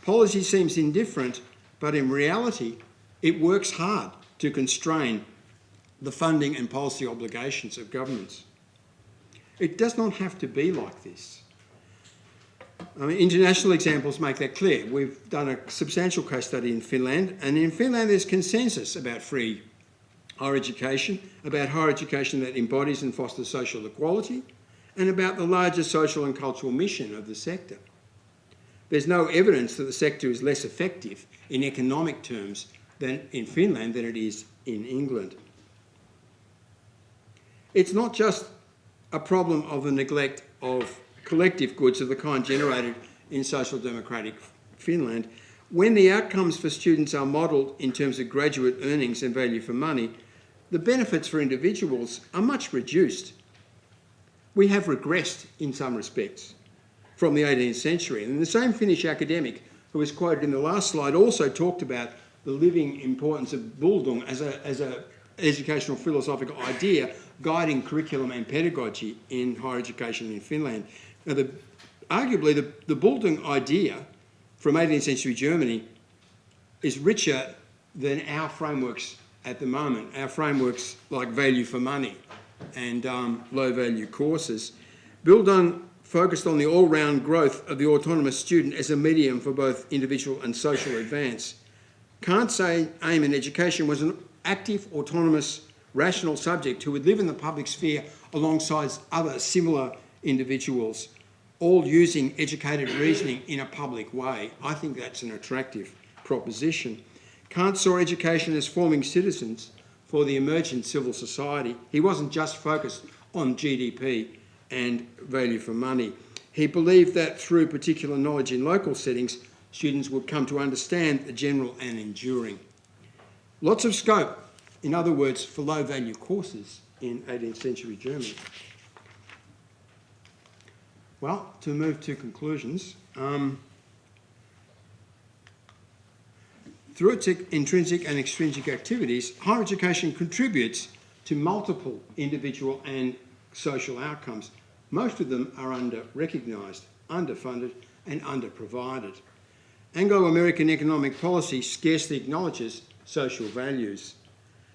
Policy seems indifferent, but in reality, it works hard to constrain the funding and policy obligations of governments. It does not have to be like this. I mean, international examples make that clear. We've done a substantial case study in Finland, and in Finland there's consensus about free higher education, about higher education that embodies and fosters social equality, and about the larger social and cultural mission of the sector. There's no evidence that the sector is less effective in economic terms than in Finland than it is in England. It's not just a problem of the neglect of collective goods of the kind generated in social democratic Finland. When the outcomes for students are modelled in terms of graduate earnings and value for money, the benefits for individuals are much reduced. We have regressed in some respects from the 18th century. And the same Finnish academic who was quoted in the last slide also talked about the living importance of Bildung as an educational philosophical idea guiding curriculum and pedagogy in higher education in Finland. Now, arguably, the Bildung idea from 18th century Germany is richer than our frameworks at the moment. Our frameworks like value for money and low-value courses. Bildung focused on the all-round growth of the autonomous student as a medium for both individual and social advance. Kant's aim in education was an active, autonomous, rational subject who would live in the public sphere alongside other similar individuals, all using educated reasoning in a public way. I think that's an attractive proposition. Kant saw education as forming citizens for the emergent civil society. He wasn't just focused on GDP and value for money. He believed that through particular knowledge in local settings, students would come to understand the general and enduring. Lots of scope, in other words, for low-value courses in 18th century Germany. Well, to move to conclusions, through its intrinsic and extrinsic activities, higher education contributes to multiple individual and social outcomes. Most of them are under-recognised, underfunded and under-provided. Anglo-American economic policy scarcely acknowledges social values.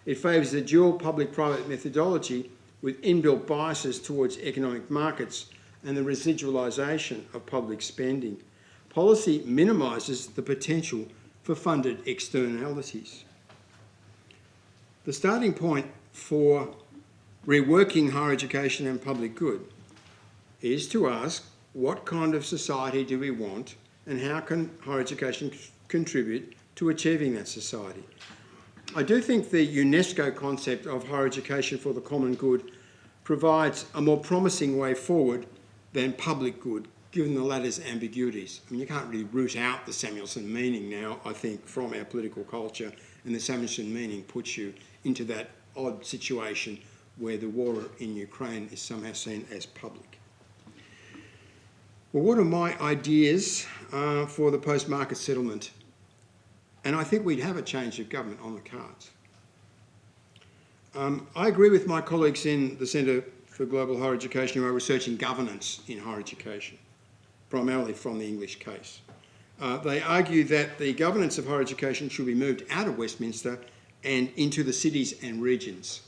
It favours a dual public-private methodology with inbuilt biases towards economic markets and the residualisation of public spending. Policy minimises the potential for funded externalities. The starting point for reworking higher education and public good is to ask, what kind of society do we want and how can higher education contribute to achieving that society? I do think the UNESCO concept of higher education for the common good provides a more promising way forward than public good, given the latter's ambiguities. I mean, you can't really root out the Samuelson meaning now, I think, from our political culture, and the Samuelson meaning puts you into that odd situation where the war in Ukraine is somehow seen as public. Well, what are my ideas for the post-market settlement? And I think we'd have a change of government on the cards. I agree with my colleagues in the Centre for Global Higher Education who are researching governance in higher education, primarily from the English case. They argue that the governance of higher education should be moved out of Westminster and into the cities and regions.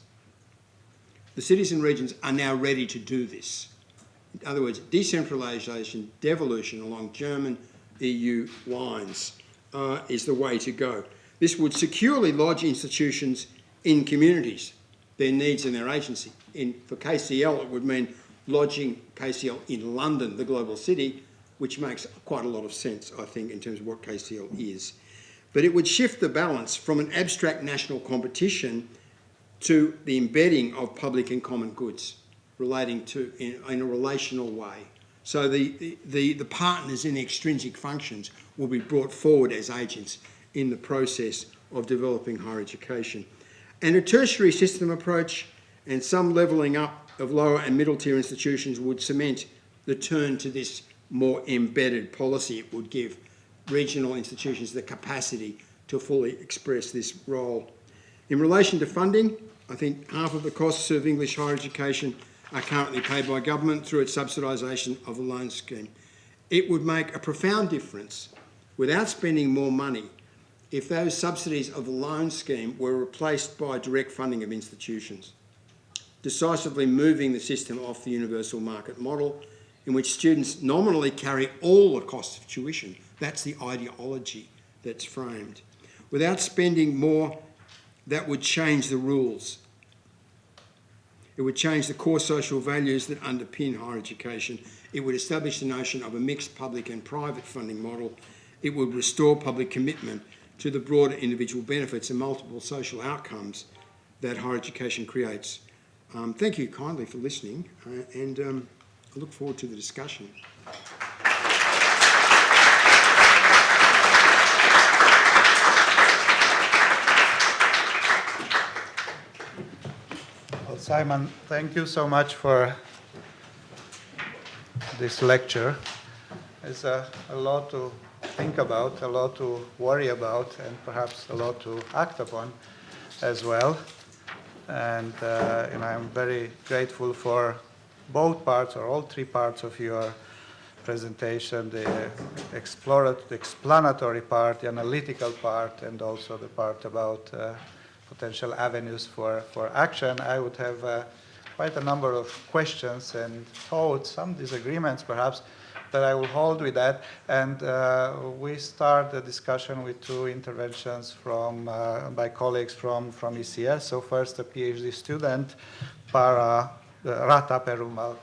The cities and regions are now ready to do this. In other words, decentralisation, devolution along German EU lines is the way to go. This would securely lodge institutions in communities, their needs and their agency. For KCL, it would mean lodging KCL in London, the global city, which makes quite a lot of sense, I think, in terms of what KCL is. But it would shift the balance from an abstract national competition to the embedding of public and common goods relating to in a relational way. So the partners in the extrinsic functions will be brought forward as agents in the process of developing higher education. And a tertiary system approach and some levelling up of lower and middle tier institutions would cement the turn to this more embedded policy. It would give regional institutions the capacity to fully express this role. In relation to funding, I think half of the costs of English higher education are currently paid by government through its subsidisation of the loan scheme. It would make a profound difference without spending more money if those subsidies of the loan scheme were replaced by direct funding of institutions, decisively moving the system off the universal market model in which students nominally carry all the costs of tuition. That's the ideology that's framed. Without spending more, that would change the rules. It would change the core social values that underpin higher education. It would establish the notion of a mixed public and private funding model. It would restore public commitment to the broader individual benefits and multiple social outcomes that higher education creates. Thank you kindly for listening, and I look forward to the discussion. Well, Simon, thank you so much for this lecture. There's a lot to think about, a lot to worry about, and perhaps a lot to act upon as well. And I'm very grateful for both parts, or all three parts of your presentation, the explanatory part, the analytical part, and also the part about potential avenues for action. I would have quite a number of questions and thoughts, some disagreements perhaps, that I will hold with that. And we start the discussion with two interventions from by colleagues from ECS. So first, a PhD student, Rata Perumal.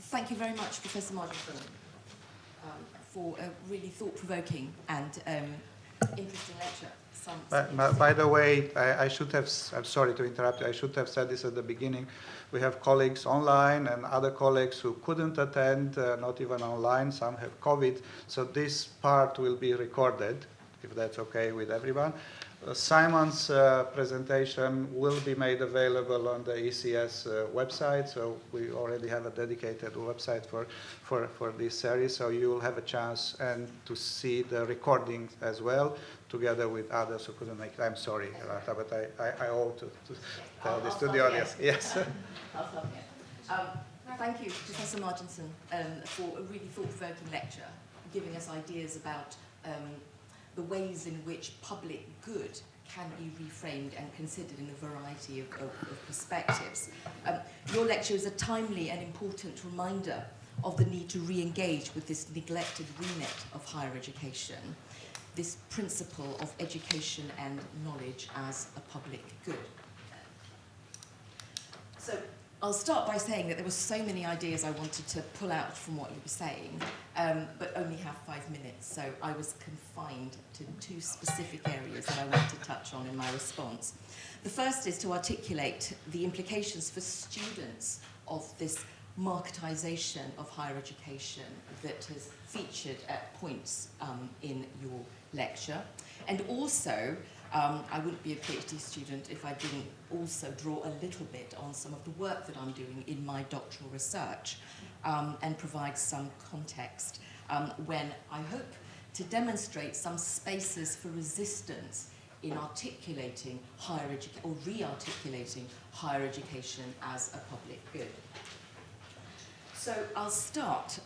Thank you very much, Professor Marginson, for a really thought-provoking and interesting lecture. By the way, I should have, I'm sorry to interrupt you, I should have said this at the beginning. We have colleagues online and other colleagues who couldn't attend, not even online, some have COVID, so this part will be recorded, if that's okay with everyone. Simon's presentation will be made available on the ECS website, so we already have a dedicated website for this series, so you will have a chance and to see the recording as well, together with others who couldn't make it. I'm sorry, Rata, but I owe to tell this to the audience. Yes. I'll stop here. Thank you, Professor Marginson, for a really thought-provoking lecture, giving us ideas about the ways in which public good can be reframed and considered in a variety of perspectives. Your lecture is a timely and important reminder of the need to re-engage with this neglected remit of higher education, this principle of education and knowledge as a public good. So I'll start by saying that there were so many ideas I wanted to pull out from what you were saying, but only have 5 minutes, so I was confined to 2 specific areas that I want to touch on in my response. The first is to articulate the implications for students of this marketization of higher education that has featured at points in your lecture, and also I wouldn't be a PhD student if I didn't also draw a little bit on some of the work that I'm doing in my doctoral research and provide some context when I hope to demonstrate some spaces for resistance in articulating higher education or re-articulating higher education as a public good. So I'll start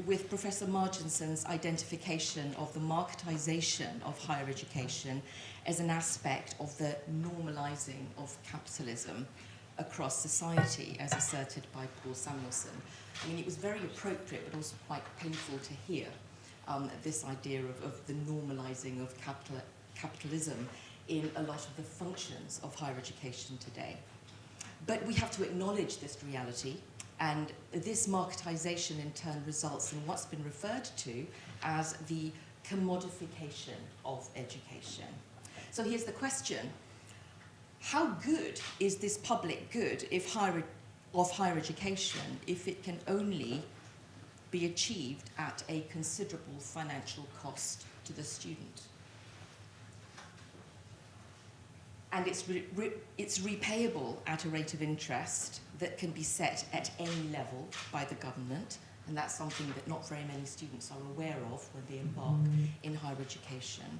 with Professor Marginson's identification of the marketization of higher education as an aspect of the normalizing of capitalism across society, as asserted by Prof Samuelson. I mean, it was very appropriate, but also quite painful to hear this idea of the normalizing of capitalism in a lot of the functions of higher education today. But we have to acknowledge this reality, and this marketization in turn results in what's been referred to as the commodification of education. So here's the question: how good is this public good of higher education if it can only be achieved at a considerable financial cost to the student? And it's repayable at a rate of interest that can be set at any level by the government, and that's something that not very many students are aware of when they embark in higher education.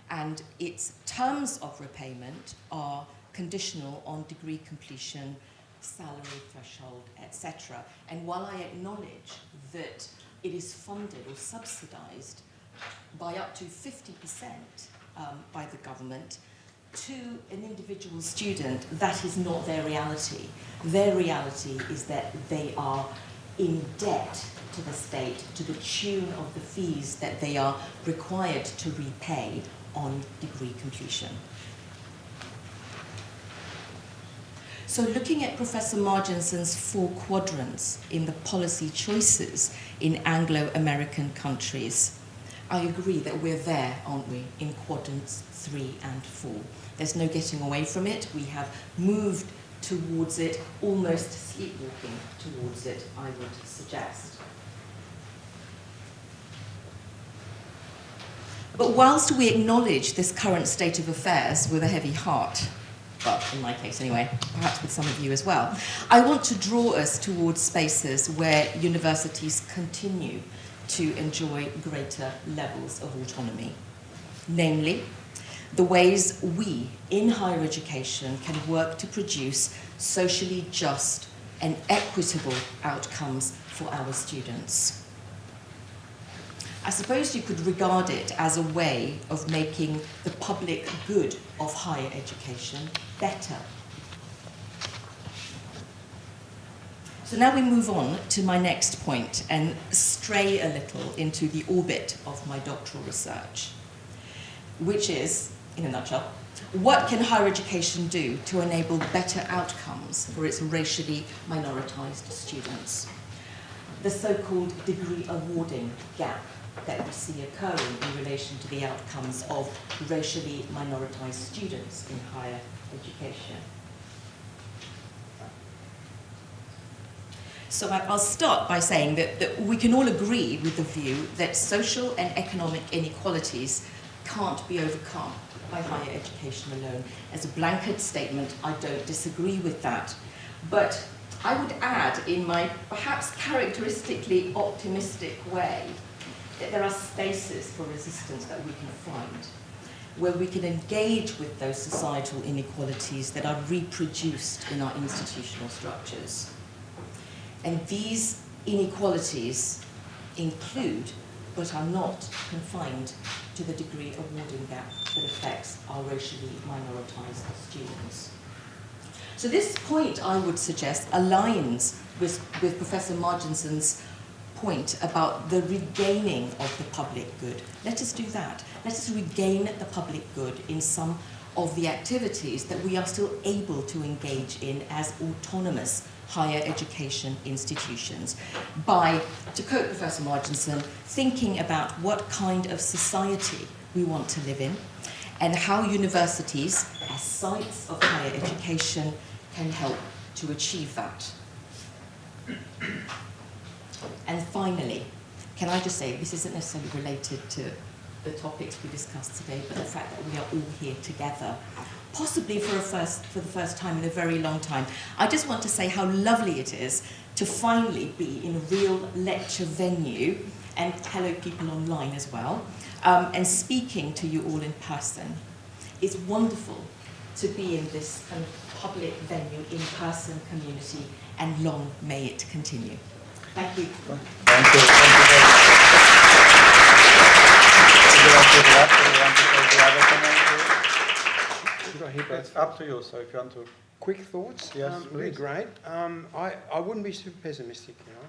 And its terms of repayment are conditional on degree completion, salary threshold, etc. And while I acknowledge that it is funded or subsidized by up to 50% by the government, to an individual student, that is not their reality. Their reality is that they are in debt to the state to the tune of the fees that they are required to repay on degree completion. So looking at Professor Marginson's 4 quadrants in the policy choices in Anglo-American countries, I agree that we're there, aren't we, in quadrants 3 and 4. There's no getting away from it. We have moved towards it, almost sleepwalking towards it, I would suggest. But whilst we acknowledge this current state of affairs with a heavy heart, well, in my case anyway, perhaps with some of you as well, I want to draw us towards spaces where universities continue to enjoy greater levels of autonomy. Namely, the ways we, in higher education, can work to produce socially just and equitable outcomes for our students. I suppose you could regard it as a way of making the public good of higher education better. So now we move on to my next point and stray a little into the orbit of my doctoral research, which is, in a nutshell, what can higher education do to enable better outcomes for its racially minoritized students? The so-called degree awarding gap that we see occurring in relation to the outcomes of racially minoritized students in higher education. So I'll start by saying that we can all agree with the view that social and economic inequalities can't be overcome by higher education alone. As a blanket statement, I don't disagree with that. But I would add, in my perhaps characteristically optimistic way, that there are spaces for resistance that we can find, where we can engage with those societal inequalities that are reproduced in our institutional structures. And these inequalities include, but are not confined to the degree awarding gap that affects our racially minoritized students. So this point, I would suggest, aligns with Professor Marginson's point about the regaining of the public good. Let us do that. Let us regain the public good in some of the activities that we are still able to engage in as autonomous higher education institutions by, to quote Professor Marginson, thinking about what kind of society we want to live in and how universities, as sites of higher education, can help to achieve that. And finally, can I just say, this isn't necessarily related to the topics we discussed today, but the fact that we are all here together, possibly for the first time in a very long time. I just want to say how lovely it is to finally be in a real lecture venue, and hello people online as well, and speaking to you all in person. It's wonderful to be in this kind of public venue, in-person community, and long may it continue. Thank you. Thank you. Thank you very much. It's up to you, so if you want to. Quick thoughts? Yes, really please. great. I wouldn't be super pessimistic, you know.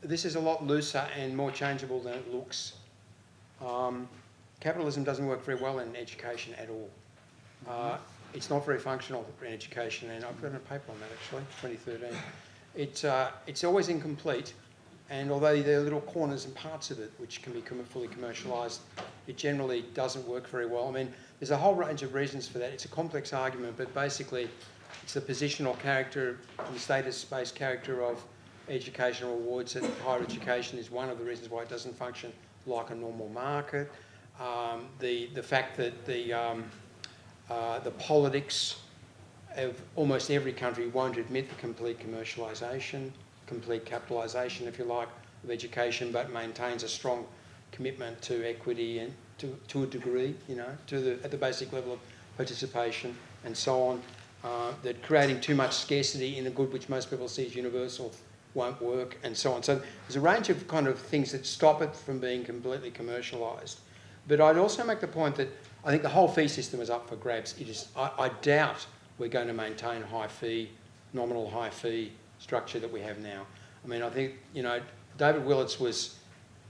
This is a lot looser and more changeable than it looks. Capitalism doesn't work very well in education at all. It's not very functional in education, and I've written a paper on that actually, 2013. It's always incomplete, and although there are little corners and parts of it which can be fully commercialised, it generally doesn't work very well. I mean, there's a whole range of reasons for that. It's a complex argument, but basically it's the positional character and the status-based character of educational awards and higher education is one of the reasons why it doesn't function like a normal market. The fact that the politics of almost every country won't admit the complete commercialisation, complete capitalisation, if you like, of education, but maintains a strong commitment to equity and to a degree, you know, at the basic level of participation and so on. That creating too much scarcity in a good which most people see as universal won't work, and so on. So there's a range of kind of things that stop it from being completely commercialised. But I'd also make the point that I think the whole fee system is up for grabs. I doubt we're going to maintain nominal high fee structure that we have now. I mean, I think, you know, David Willits was,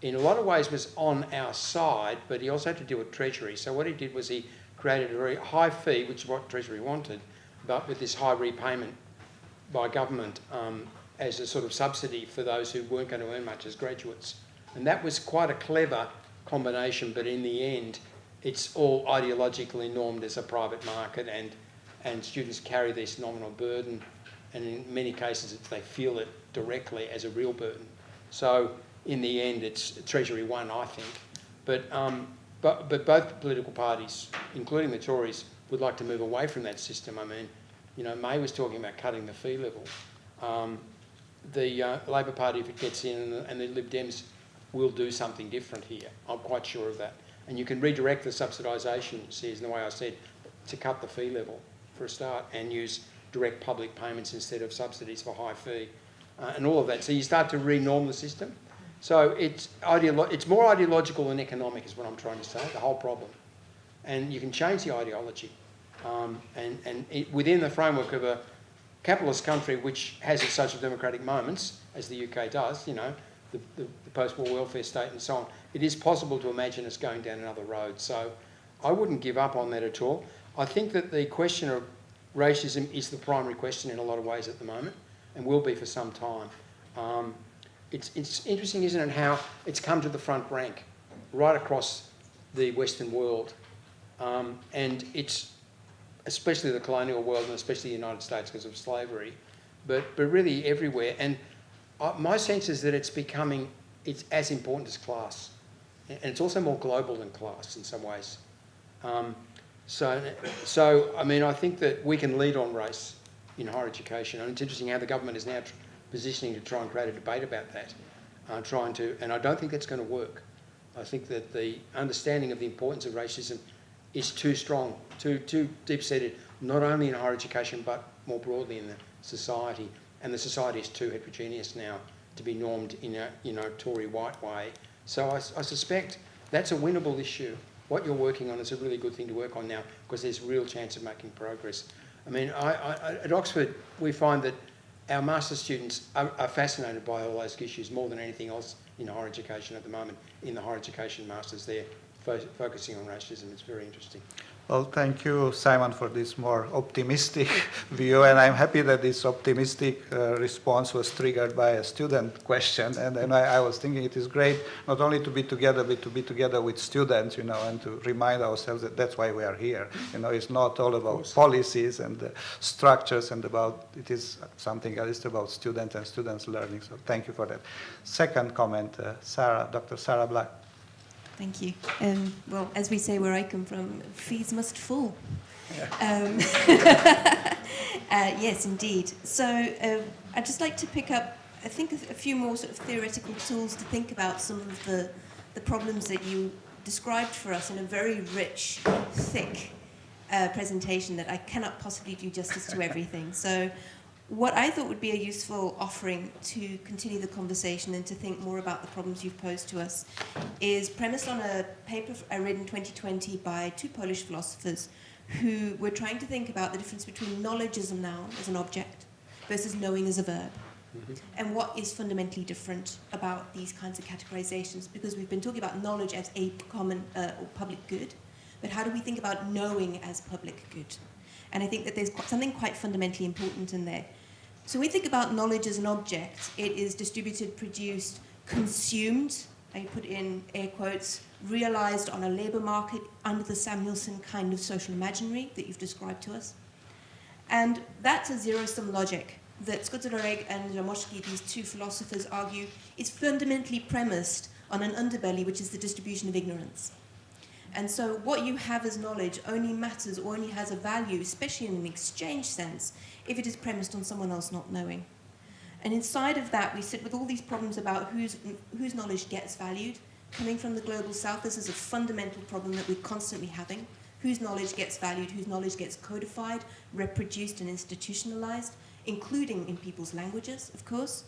in a lot of ways, was on our side, but he also had to deal with Treasury. So what he did was he created a very high fee, which is what Treasury wanted, but with this high repayment by government as a sort of subsidy for those who weren't going to earn much as graduates. And that was quite a clever combination, but in the end, it's all ideologically normed as a private market, and students carry this nominal burden, and in many cases they feel it directly as a real burden. So in the end, it's Treasury won, I think. But both political parties, including the Tories, would like to move away from that system. I mean, you know, May was talking about cutting the fee level. The Labor Party, if it gets in, and the Lib Dems will do something different here. I'm quite sure of that. And you can redirect the subsidisation, in the way I said, to cut the fee level for a start and use direct public payments instead of subsidies for high fee and all of that. So you start to re-norm the system. So it's more ideological than economic is what I'm trying to say, the whole problem. And you can change the ideology. Within the framework of a capitalist country which has its social democratic moments, as the UK does, you know, the post-war welfare state and so on, it is possible to imagine us going down another road. So I wouldn't give up on that at all. I think that the question of racism is the primary question in a lot of ways at the moment, and will be for some time. It's interesting, isn't it, how it's come to the front rank right across the Western world. And it's especially the colonial world and especially the United States because of slavery, but really everywhere. And my sense is that it's as important as class. And it's also more global than class in some ways. So I mean, I think that we can lead on race in higher education. And it's interesting how the government is now positioning to try and create a debate about that. And I don't think that's going to work. I think that the understanding of the importance of racism is too strong, too deep-seated, not only in higher education, but more broadly in the society. And the society is too heterogeneous now to be normed in a Tory white way. So I suspect that's a winnable issue. What you're working on is a really good thing to work on now because there's a real chance of making progress. I mean, at Oxford, we find that our master's students are fascinated by all those issues more than anything else in higher education at the moment. In the higher education masters, they're focusing on racism. It's very interesting. Well, thank you, Simon, for this more optimistic view, and I'm happy that this optimistic response was triggered by a student question, and I was thinking it is great not only to be together, but to be together with students, you know, and to remind ourselves that that's why we are here. You know, it's not all about policies and structures and it is something else, it's about students and students learning, so thank you for that. Second comment, Dr. Sarah Black. Thank you. Well, as we say where I come from, fees must fall. Yeah. Yes, indeed. So I'd just like to pick up, I think, a few more sort of theoretical tools to think about some of the problems that you described for us in a very rich, thick presentation that I cannot possibly do justice to everything. So what I thought would be a useful offering to continue the conversation and to think more about the problems you've posed to us is premised on a paper I read in 2020 by two Polish philosophers who were trying to think about the difference between knowledge as a noun, as an object, versus knowing as a verb. Mm-hmm. And what is fundamentally different about these kinds of categorizations, because we've been talking about knowledge as a common or public good, but how do we think about knowing as public good? And I think that there's something quite fundamentally important in there. So when we think about knowledge as an object, it is distributed, produced, consumed, I put in air quotes, realized on a labor market under the Samuelson kind of social imaginary that you've described to us. And that's a zero-sum logic that Skuttereg and Ramoshki, these two philosophers, argue is fundamentally premised on an underbelly, which is the distribution of ignorance. And so what you have as knowledge only matters or only has a value, especially in an exchange sense, if it is premised on someone else not knowing. And inside of that, we sit with all these problems about whose knowledge gets valued. Coming from the global south, this is a fundamental problem that we're constantly having. Whose knowledge gets valued, whose knowledge gets codified, reproduced and institutionalized, including in people's languages, of course.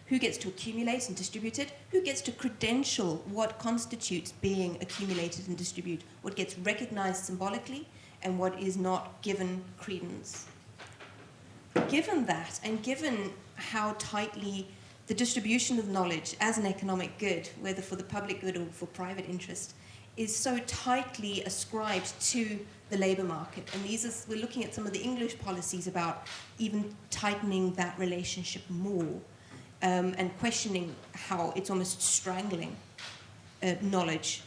Who gets to accumulate and distribute it? Who gets to credential what constitutes being accumulated and distributed? What gets recognized symbolically and what is not given credence? Given that, and given how tightly the distribution of knowledge as an economic good, whether for the public good or for private interest, is so tightly ascribed to the labor market. And we're looking at some of the English policies about even tightening that relationship more. And questioning how it's almost strangling knowledge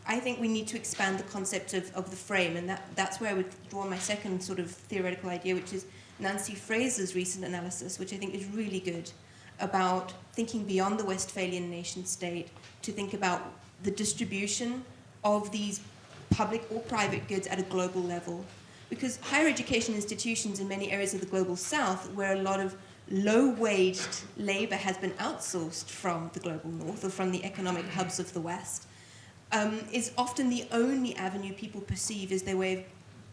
I think we need to expand the concept of the frame, and that's where I would draw my second sort of theoretical idea, which is Nancy Fraser's recent analysis, which I think is really good, about thinking beyond the Westphalian nation state to think about the distribution of these public or private goods at a global level. Because higher education institutions in many areas of the global south, where a lot of low-waged labor has been outsourced from the global north or from the economic hubs of the west, is often the only avenue people perceive as their way of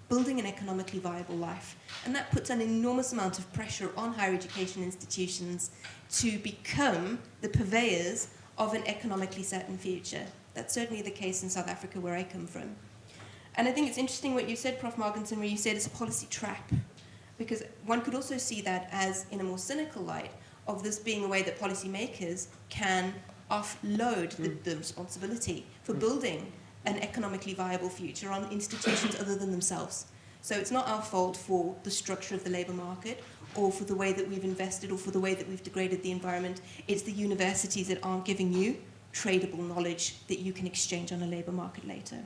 building an economically viable life. And that puts an enormous amount of pressure on higher education institutions to become the purveyors of an economically certain future. That's certainly the case in South Africa, where I come from. And I think it's interesting what you said, Prof Marginson, where you said it's a policy trap, because one could also see that as, in a more cynical light, of this being a way that policymakers can offload the responsibility for building an economically viable future on institutions other than themselves. So it's not our fault for the structure of the labour market, or for the way that we've invested, or for the way that we've degraded the environment. It's the universities that aren't giving you tradable knowledge that you can exchange on a labour market later.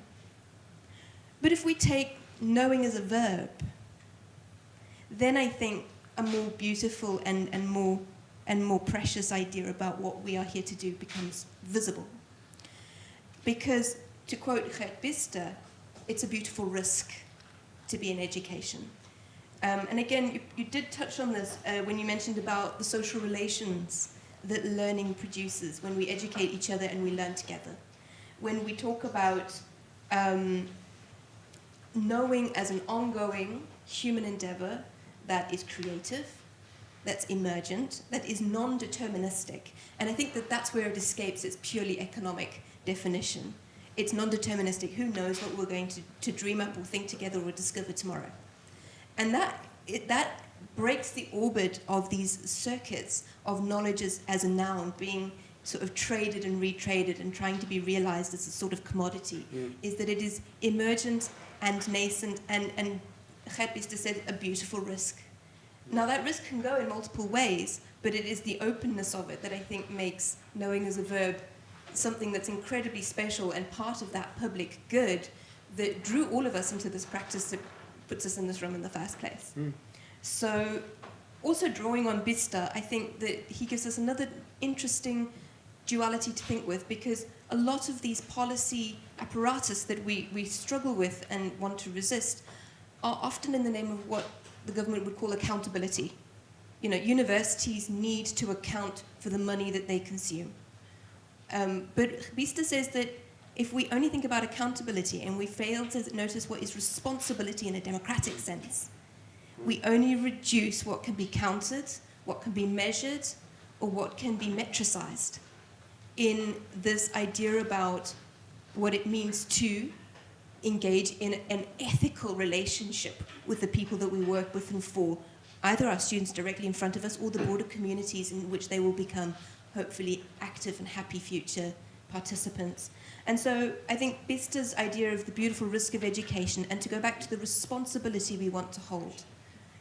But if we take knowing as a verb, then I think a more beautiful and more precious idea about what we are here to do becomes visible. Because, to quote Gert Bister, it's a beautiful risk to be in education. And again, you did touch on this when you mentioned about the social relations that learning produces when we educate each other and we learn together. When we talk about knowing as an ongoing human endeavor that is creative, that's emergent, that is non-deterministic. And I think that that's where it escapes its purely economic definition. It's non-deterministic. Who knows what we're going to dream up or think together or discover tomorrow? And that breaks the orbit of these circuits of knowledge as a noun being sort of traded and retraded and trying to be realized as a sort of commodity, is that it is emergent and nascent and Gert Bister said a beautiful risk. Now that risk can go in multiple ways, but it is the openness of it that I think makes knowing as a verb something that's incredibly special and part of that public good that drew all of us into this practice that puts us in this room in the first place. So also drawing on Bister, I think that he gives us another interesting duality to think with, because a lot of these policy apparatus that we struggle with and want to resist are often in the name of what the government would call accountability. You know, universities need to account for the money that they consume. But Bister says that if we only think about accountability and we fail to notice what is responsibility in a democratic sense, we only reduce what can be counted, what can be measured, or what can be metricized in this idea about what it means to engage in an ethical relationship with the people that we work with and for, either our students directly in front of us or the broader communities in which they will become hopefully active and happy future participants. And so I think Bister's idea of the beautiful risk of education, and to go back to the responsibility we want to hold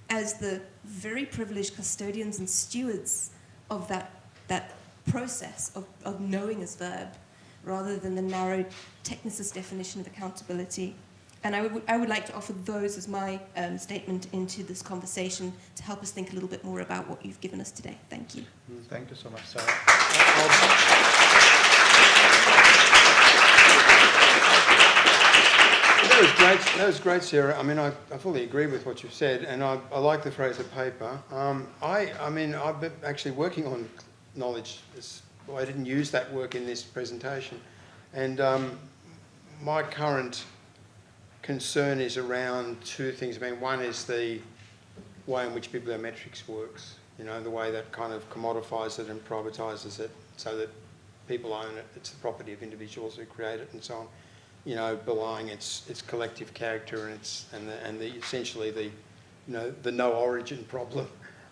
as the very privileged custodians and stewards of that process of knowing as verb, rather than the narrow technicist definition of accountability. And I would like to offer those as my statement into this conversation to help us think a little bit more about what you've given us today. Thank you. Thank you so much, Sarah. That was great, Sarah. I mean, I fully agree with what you've said, and I like the phrase of paper. I mean, I've been actually working on knowledge. I didn't use that work in this presentation. And my current concern is around two things. I mean, one is the way in which bibliometrics works, you know, the way that kind of commodifies it and privatises it so that people own it. It's the property of individuals who create it and so on, you know, belying its collective character and essentially the no origin problem.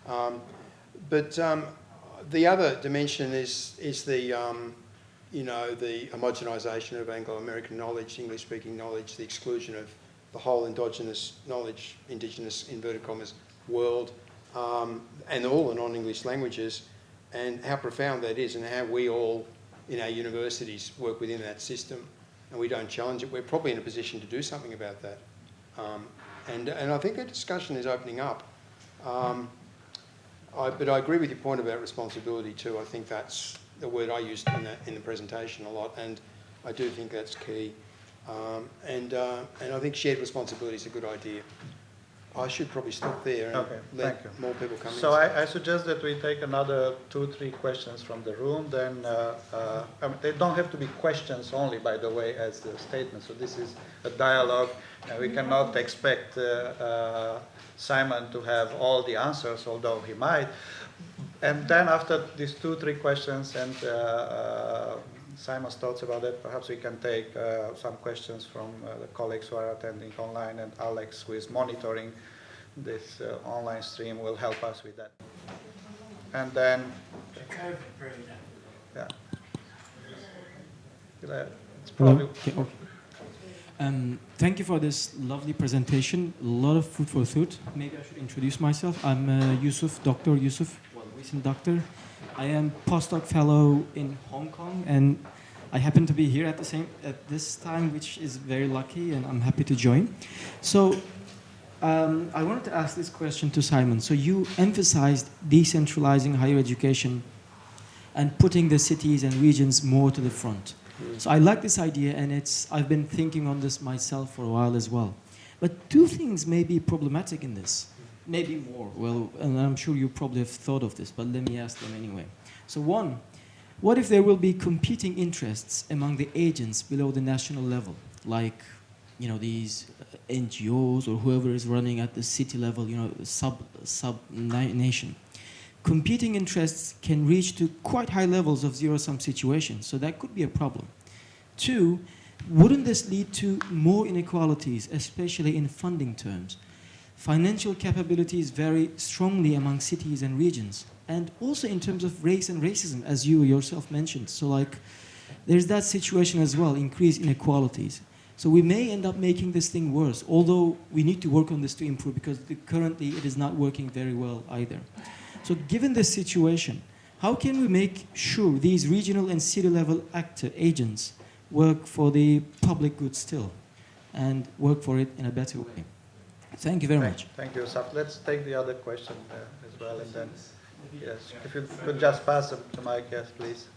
But the other dimension is the the homogenisation of Anglo-American knowledge, English-speaking knowledge, the exclusion of the whole indigenous inverted commas, world, and all the non-English languages, and how profound that is, and how we all in our universities work within that system, and we don't challenge it. We're probably in a position to do something about that. And I think that discussion is opening up. But I agree with your point about responsibility too. I think that's the word I used in the presentation a lot, and I do think that's key. And I think shared responsibility is a good idea. I should probably stop there and Okay, let thank you. more people come in. So I suggest that we take another 2-3 questions from the room. Then they don't have to be questions only, by the way, as the statement. So this is a dialogue, and we cannot expect Simon to have all the answers, although he might. And then after these 2-3 questions and Simon's thoughts about it, perhaps we can take some questions from the colleagues who are attending online, and Alex, who is monitoring this online stream, will help us with that. And then, yeah, it's probably. Hello? Okay. Thank you for this lovely presentation. A lot of food for thought. Maybe I should introduce myself. I'm Yusuf, Dr. Yusuf, recent doctor. I am postdoc fellow in Hong Kong, and I happen to be here at this time, which is very lucky, and I'm happy to join. So I wanted to ask this question to Simon. So you emphasized decentralizing higher education and putting the cities and regions more to the front. So I like this idea, and I've been thinking on this myself for a while as well. But two things may be problematic in this. Maybe more. Well, and I'm sure you probably have thought of this, but let me ask them anyway. So one, what if there will be competing interests among the agents below the national level, like, these NGOs or whoever is running at the city level, sub-nation? Competing interests can reach to quite high levels of zero-sum situations, so that could be a problem. Two, wouldn't this lead to more inequalities, especially in funding terms? Financial capabilities vary strongly among cities and regions, and also in terms of race and racism, as you yourself mentioned. So there's that situation as well, increased inequalities. So we may end up making this thing worse, although we need to work on this to improve, because currently it is not working very well either. So given this situation, how can we make sure these regional and city level agents work for the public good still, and work for it in a better way? Thank you very much. Thank you, Saf. Let's take the other question as well, and then, yes, if you could just pass the mic, yes, please.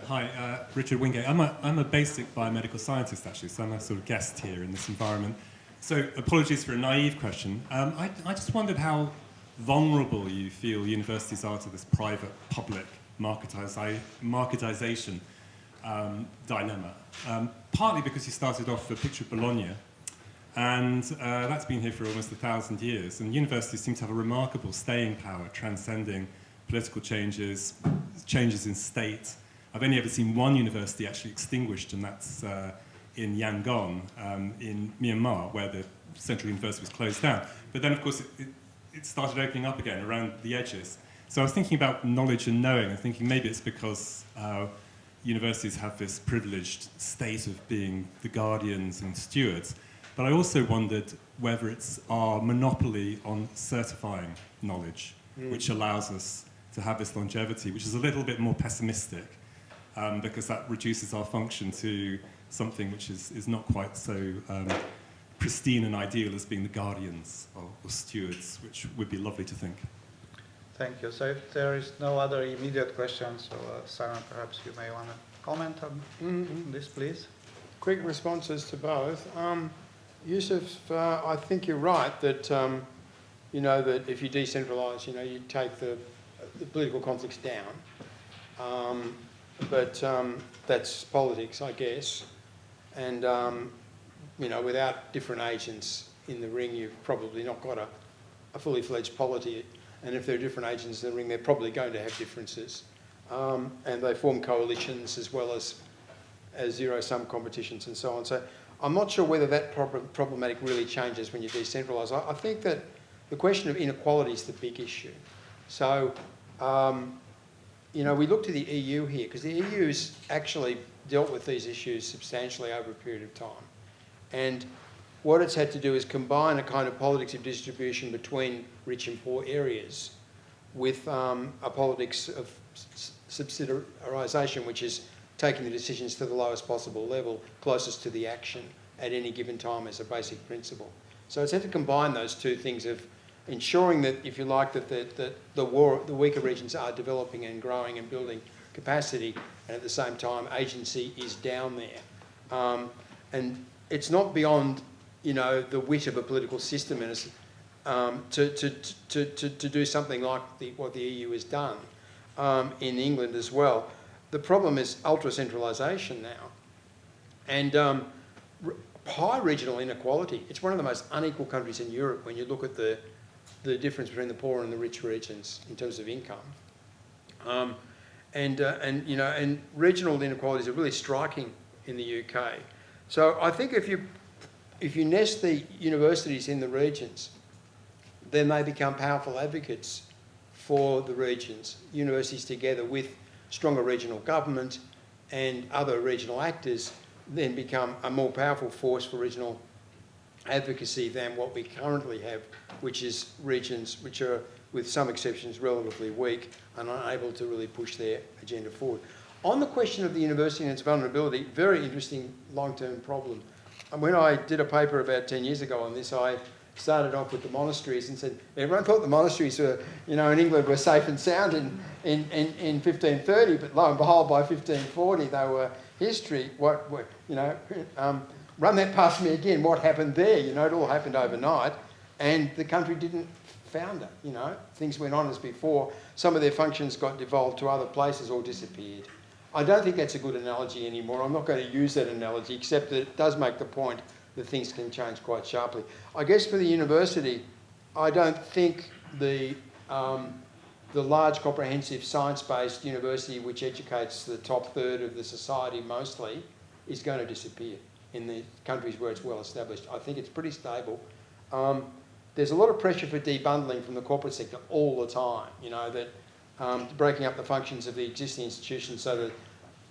Hi, Richard Wingate. I'm a basic biomedical scientist, actually, so I'm a sort of guest here in this environment. So apologies for a naive question. I just wondered how vulnerable you feel universities are to this private-public marketization dilemma. Partly because you started off with a picture of Bologna, and that's been here for almost 1,000 years. And universities seem to have a remarkable staying power, transcending political changes in state. I've only ever seen one university actually extinguished, and that's in Yangon, in Myanmar, where the central university was closed down. But then, of course, it started opening up again around the edges. So I was thinking about knowledge and knowing, and thinking maybe it's because universities have this privileged state of being the guardians and stewards. But I also wondered whether it's our monopoly on certifying knowledge, which allows us to have this longevity, which is a little bit more pessimistic, because that reduces our function to something which is not quite so pristine and ideal as being the guardians or stewards, which would be lovely to think. Thank you. So if there is no other immediate questions, so Simon, perhaps you may want to comment on this, please. Quick responses to both. Yusuf, I think you're right that, that if you decentralise, you take the political conflicts down. But that's politics, I guess. And, without different agents in the ring, you've probably not got a fully fledged polity. And if there are different agents in the ring, they're probably going to have differences. And they form coalitions as well as zero-sum competitions and so on. So I'm not sure whether that problematic really changes when you decentralise. I think that the question of inequality is the big issue. So, we look to the EU here, because the EU's actually dealt with these issues substantially over a period of time. And what it's had to do is combine a kind of politics of distribution between rich and poor areas with a politics of subsidiarisation, which is taking the decisions to the lowest possible level, closest to the action at any given time as a basic principle. So it's had to combine those two things of ensuring that, if you like, that the weaker regions are developing and growing and building capacity, and at the same time agency is down there. And it's not beyond you know, the wit of a political system in us to do something like what the EU has done in England as well. The problem is ultra-centralisation now and high regional inequality. It's one of the most unequal countries in Europe when you look at the difference between the poor and the rich regions in terms of income. You know, and regional inequalities are really striking in the UK. So I think if you nest the universities in the regions, then they become powerful advocates for the regions. Universities together with stronger regional government and other regional actors then become a more powerful force for regional advocacy than what we currently have, which is regions which are, with some exceptions, relatively weak and unable to really push their agenda forward. On the question of the university and its vulnerability, very interesting long-term problem. And when I did a paper about 10 years ago on this, I started off with the monasteries and said, everyone thought the monasteries were, you know, in England were safe and sound in 1530, but lo and behold, by 1540, they were history. You know, run that past me again, what happened there? You know, it all happened overnight, and the country didn't founder, you know. Things went on as before. Some of their functions got devolved to other places or disappeared. I don't think that's a good analogy anymore. I'm not going to use that analogy, except that it does make the point that things can change quite sharply. I guess for the university, I don't think the large, comprehensive, science-based university which educates the top third of the society mostly is going to disappear in the countries where it's well established. I think it's pretty stable. There's a lot of pressure for debundling from the corporate sector all the time, you know, that breaking up the functions of the existing institutions so that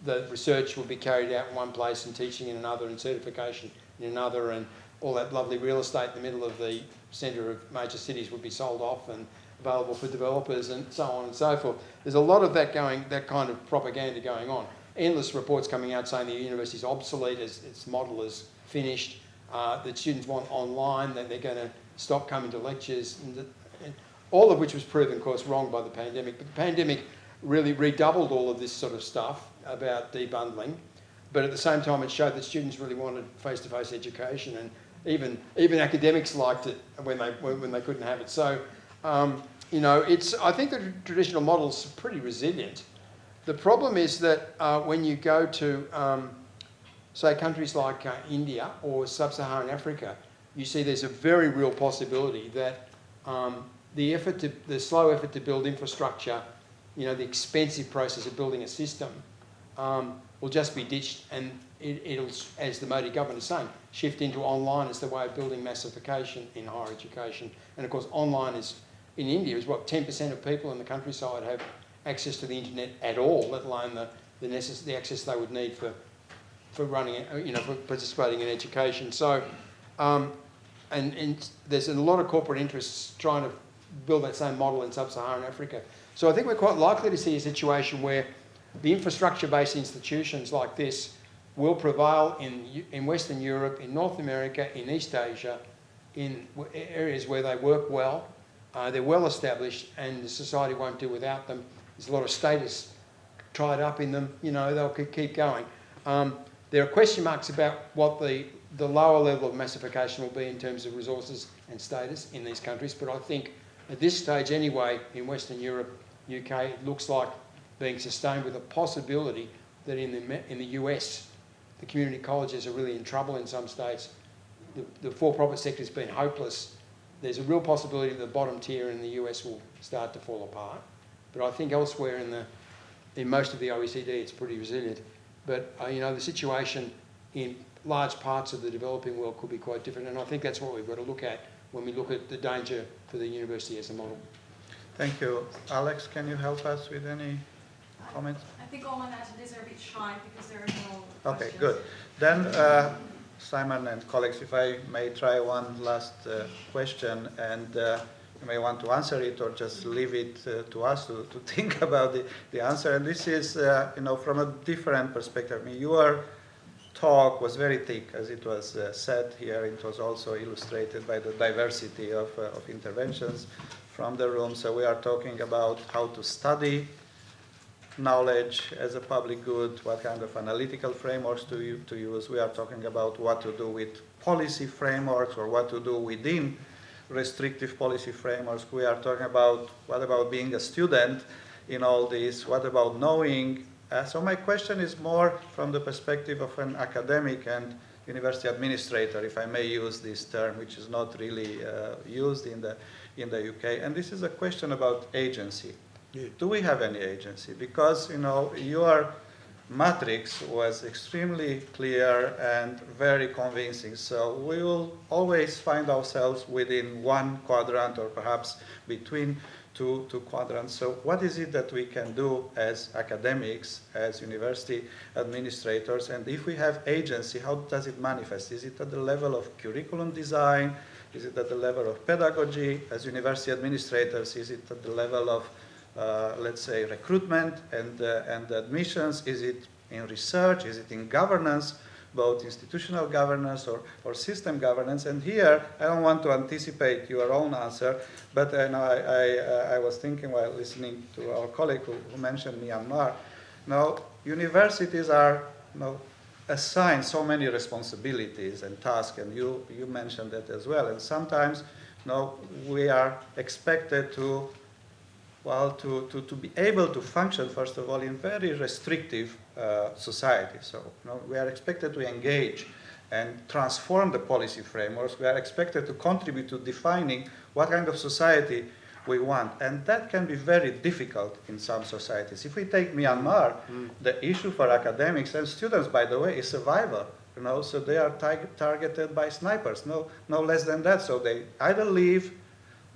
the research will be carried out in one place and teaching in another and certification in another, and all that lovely real estate in the middle of the centre of major cities would be sold off and available for developers and so on and so forth. There's a lot of that kind of propaganda going on. Endless reports coming out saying the university is obsolete, its model is finished, that students want online, that they're going to stop coming to lectures, and all of which was proven, of course, wrong by the pandemic. But the pandemic really redoubled all of this sort of stuff about debundling. But at the same time, it showed that students really wanted face-to-face education, and even academics liked it when they couldn't have it. So, you know, I think the traditional model's pretty resilient. The problem is that when you go to, say, countries like India or sub-Saharan Africa, you see there's a very real possibility that the slow effort to build infrastructure, you know, the expensive process of building a system, will just be ditched, and it'll, as the Modi government is saying, shift into online as the way of building massification in higher education. And of course, online is, in India, is what 10% of people in the countryside have access to the internet at all, let alone the access they would need for running, you know, for participating in education. So, and there's a lot of corporate interests trying to build that same model in sub-Saharan Africa. So I think we're quite likely to see a situation where the infrastructure-based institutions like this will prevail in Western Europe, in North America, in East Asia, in areas where they work well, they're well established, and the society won't do without them. There's a lot of status tied up in them, you know, they'll keep going. There are question marks about what the lower level of massification will be in terms of resources and status in these countries, but I think at this stage anyway, in Western Europe, UK, it looks like being sustained, with a possibility that in the US, the community colleges are really in trouble in some states. The for-profit sector has been hopeless. There's a real possibility that the bottom tier in the US will start to fall apart. But I think elsewhere in most of the OECD, it's pretty resilient. But you know, the situation in large parts of the developing world could be quite different, and I think that's what we've got to look at when we look at the danger for the university as a model. Thank you. Alex, can you help us with any comments? I think all my attendees are a bit shy because there are no Okay, questions. good. Then, Simon and colleagues, if I may try one last question, and you may want to answer it or just leave it to us to think about the answer. And this is, you know, from a different perspective. I mean, your talk was very thick, as it was said here. It was also illustrated by the diversity of interventions from the room. So we are talking about how to study knowledge as a public good, what kind of analytical frameworks to use. We are talking about what to do with policy frameworks or what to do within restrictive policy frameworks. We are talking about what about being a student in all this, what about knowing. So my question is more from the perspective of an academic and university administrator, if I may use this term, which is not really used in the UK. And this is a question about agency. Yeah. Do we have any agency? Because, you know, your matrix was extremely clear and very convincing. So we will always find ourselves within one quadrant or perhaps between two quadrants. So what is it that we can do as academics, as university administrators? And if we have agency, how does it manifest? Is it at the level of curriculum design? Is it at the level of pedagogy? As university administrators, is it at the level of let's say, recruitment and admissions? Is it in research? Is it in governance, both institutional governance or system governance? And here, I don't want to anticipate your own answer, but I was thinking while listening to our colleague who mentioned Myanmar. Now, universities are assigned so many responsibilities and tasks, and you mentioned that as well. And sometimes we are expected to be able to function, first of all, in very restrictive society. So we are expected to engage and transform the policy frameworks. We are expected to contribute to defining what kind of society we want. And that can be very difficult in some societies. If we take Myanmar, the issue for academics and students, by the way, is survival. So they are targeted by snipers, no less than that. So they either leave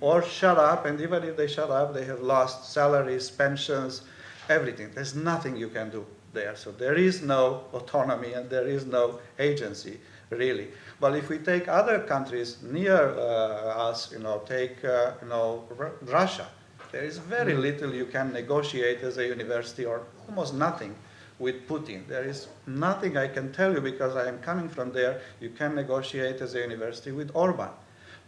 or shut up, and even if they shut up, they have lost salaries, pensions, everything. There's nothing you can do there. So there is no autonomy and there is no agency, really. But if we take other countries near us, take Russia, there is very little you can negotiate as a university, or almost nothing with Putin. There is nothing I can tell you, because I am coming from there, you can negotiate as a university with Orban.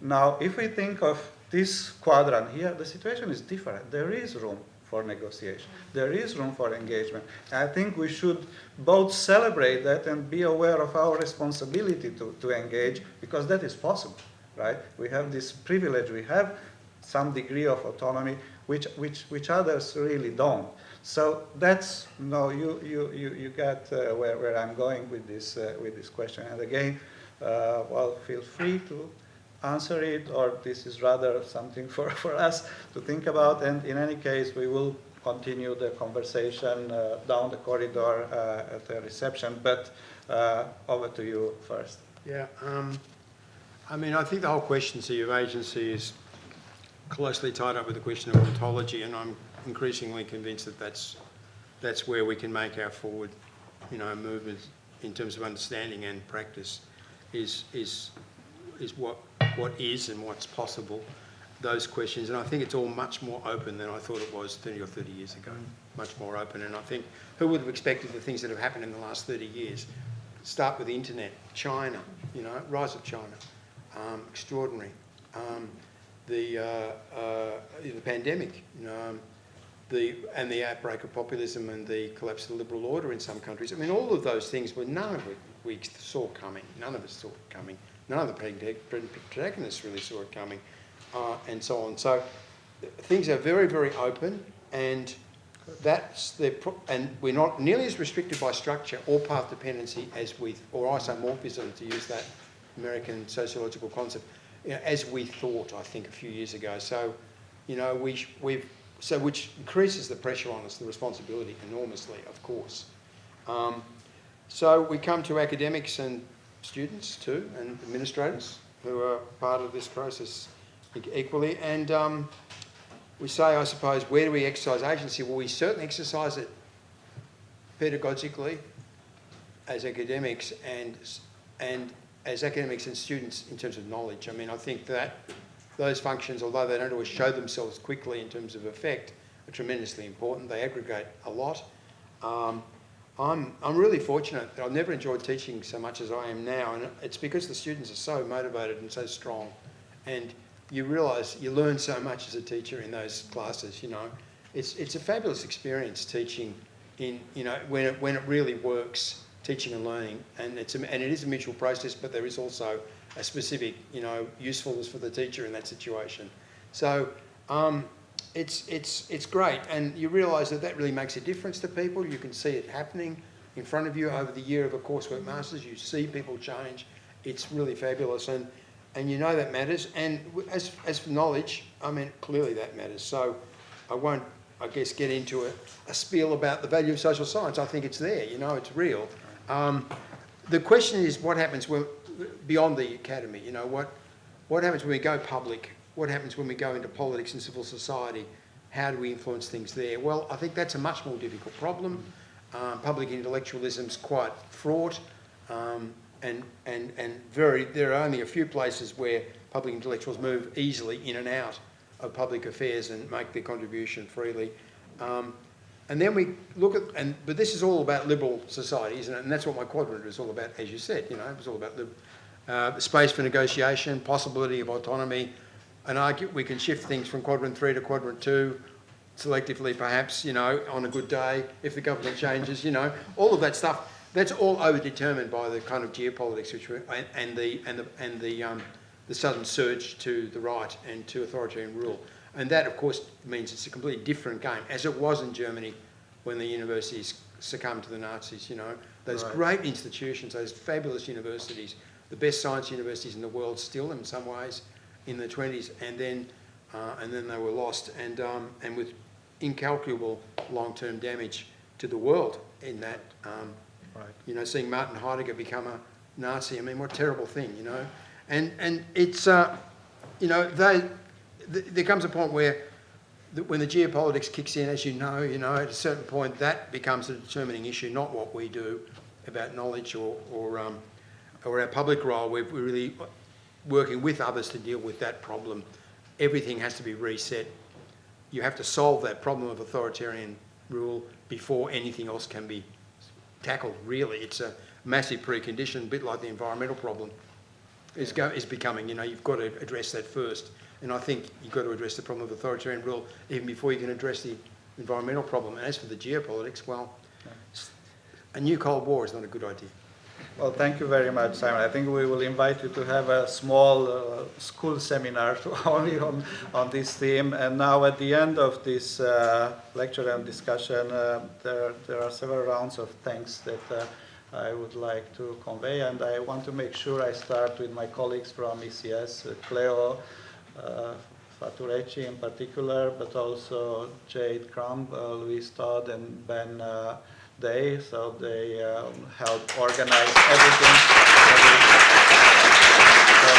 Now, if we think of this quadrant here, the situation is different. There is room for negotiation. There is room for engagement. I think we should both celebrate that and be aware of our responsibility to engage, because that is possible, right? We have this privilege. We have some degree of autonomy, which others really don't. So that's, you get where I'm going with this question. And again, feel free to answer it, or this is rather something for us to think about. And in any case, we will continue the conversation down the corridor at the reception. But over to you first. Yeah, I think the whole question of agency is closely tied up with the question of ontology, and I'm increasingly convinced that that's where we can make our forward, movement in terms of understanding and practice is what is and what's possible, those questions. And I think it's all much more open than I thought it was 20 or 30 years ago, much more open. And I think who would have expected the things that have happened in the last 30 years? Start with the internet, China, rise of China, extraordinary. The pandemic, and the outbreak of populism and the collapse of the liberal order in some countries. All of those things none of it we saw coming. None of us saw it coming. None of the protagonists really saw it coming, and so on. So things are very, very open, and and we're not nearly as restricted by structure or path dependency or isomorphism, to use that American sociological concept, as we thought, I think, a few years ago. So, which increases the pressure on us, the responsibility enormously, of course. So we come to academics and students too, and administrators who are part of this process equally. And we say, I suppose, where do we exercise agency? Well, we certainly exercise it pedagogically as academics and as academics and students in terms of knowledge. I think that those functions, although they don't always show themselves quickly in terms of effect, are tremendously important. They aggregate a lot. I'm really fortunate that I've never enjoyed teaching so much as I am now, and it's because the students are so motivated and so strong, and you realise you learn so much as a teacher in those classes. it's a fabulous experience teaching in, you know, when it really works, teaching and learning, and it is a mutual process, but there is also a specific, you know, usefulness for the teacher in that situation. So it's great, and you realise that really makes a difference to people. You can see it happening in front of you over the year of a coursework masters. You see people change. It's really fabulous, and you know that matters. And as for knowledge, I mean, clearly that matters. So I won't, I guess, get into a spiel about the value of social science. I think it's there, you know, it's real. The question is, what happens when, beyond the academy? You know, what happens when we go public? What happens when we go into politics and civil society? How do we influence things there? Well, I think that's a much more difficult problem. Public intellectualism's quite fraught, and there are only a few places where public intellectuals move easily in and out of public affairs and make their contribution freely. And then we look at, but this is all about liberal society, isn't it? And that's what my quadrant is all about, as you said, you know, it was all about space for negotiation, possibility of autonomy, and argue we can shift things from quadrant 3 to quadrant 2, selectively perhaps, you know, on a good day, if the government changes, you know, all of that stuff. That's all overdetermined by the kind of geopolitics which and the sudden surge to the right and to authoritarian rule. And that, of course, means it's a completely different game, as it was in Germany when the universities succumbed to the Nazis, you know. Those great institutions, those fabulous universities, the best science universities in the world still, in some ways, in the 20s, and then they were lost, and with incalculable long-term damage to the world in that, you know, seeing Martin Heidegger become a Nazi, I mean, what a terrible thing, you know. And it's, you know, there comes a point where when the geopolitics kicks in, as you know, at a certain point that becomes a determining issue, not what we do about knowledge or our public role. We're really working with others to deal with that problem. Everything has to be reset. You have to solve that problem of authoritarian rule before anything else can be tackled, really. It's a massive precondition, a bit like the environmental problem is becoming, you know, you've got to address that first. And I think you've got to address the problem of authoritarian rule even before you can address the environmental problem. And as for the geopolitics, well, a new Cold War is not a good idea. Well, thank you very much, Simon. I think we will invite you to have a small school seminar only on this theme. And now at the end of this lecture and discussion, there are several rounds of thanks that I would like to convey. And I want to make sure I start with my colleagues from ECS, Cleo, Faturecci in particular, but also Jade Crumb, Louise Todd, and Ben Day, so they helped organize everything. So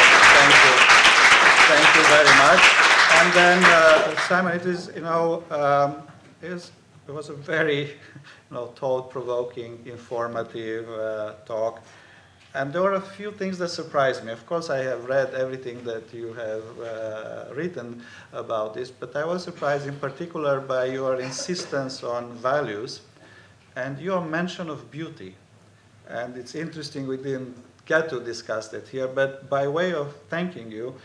thank you very much. And then Simon, it is, you know, it was a very, you know, thought-provoking, informative talk. And there were a few things that surprised me. Of course, I have read everything that you have written about this, but I was surprised in particular by your insistence on values and your mention of beauty. And it's interesting we didn't get to discuss that here, but by way of thanking you,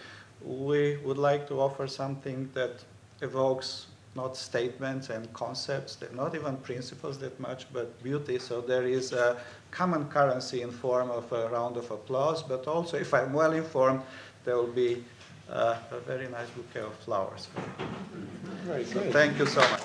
we would like to offer something that evokes not statements and concepts, not even principles that much, but beauty. So there is a common currency in form of a round of applause, but also, if I'm well informed, there will be a very nice bouquet of flowers. Very good. So thank you so much.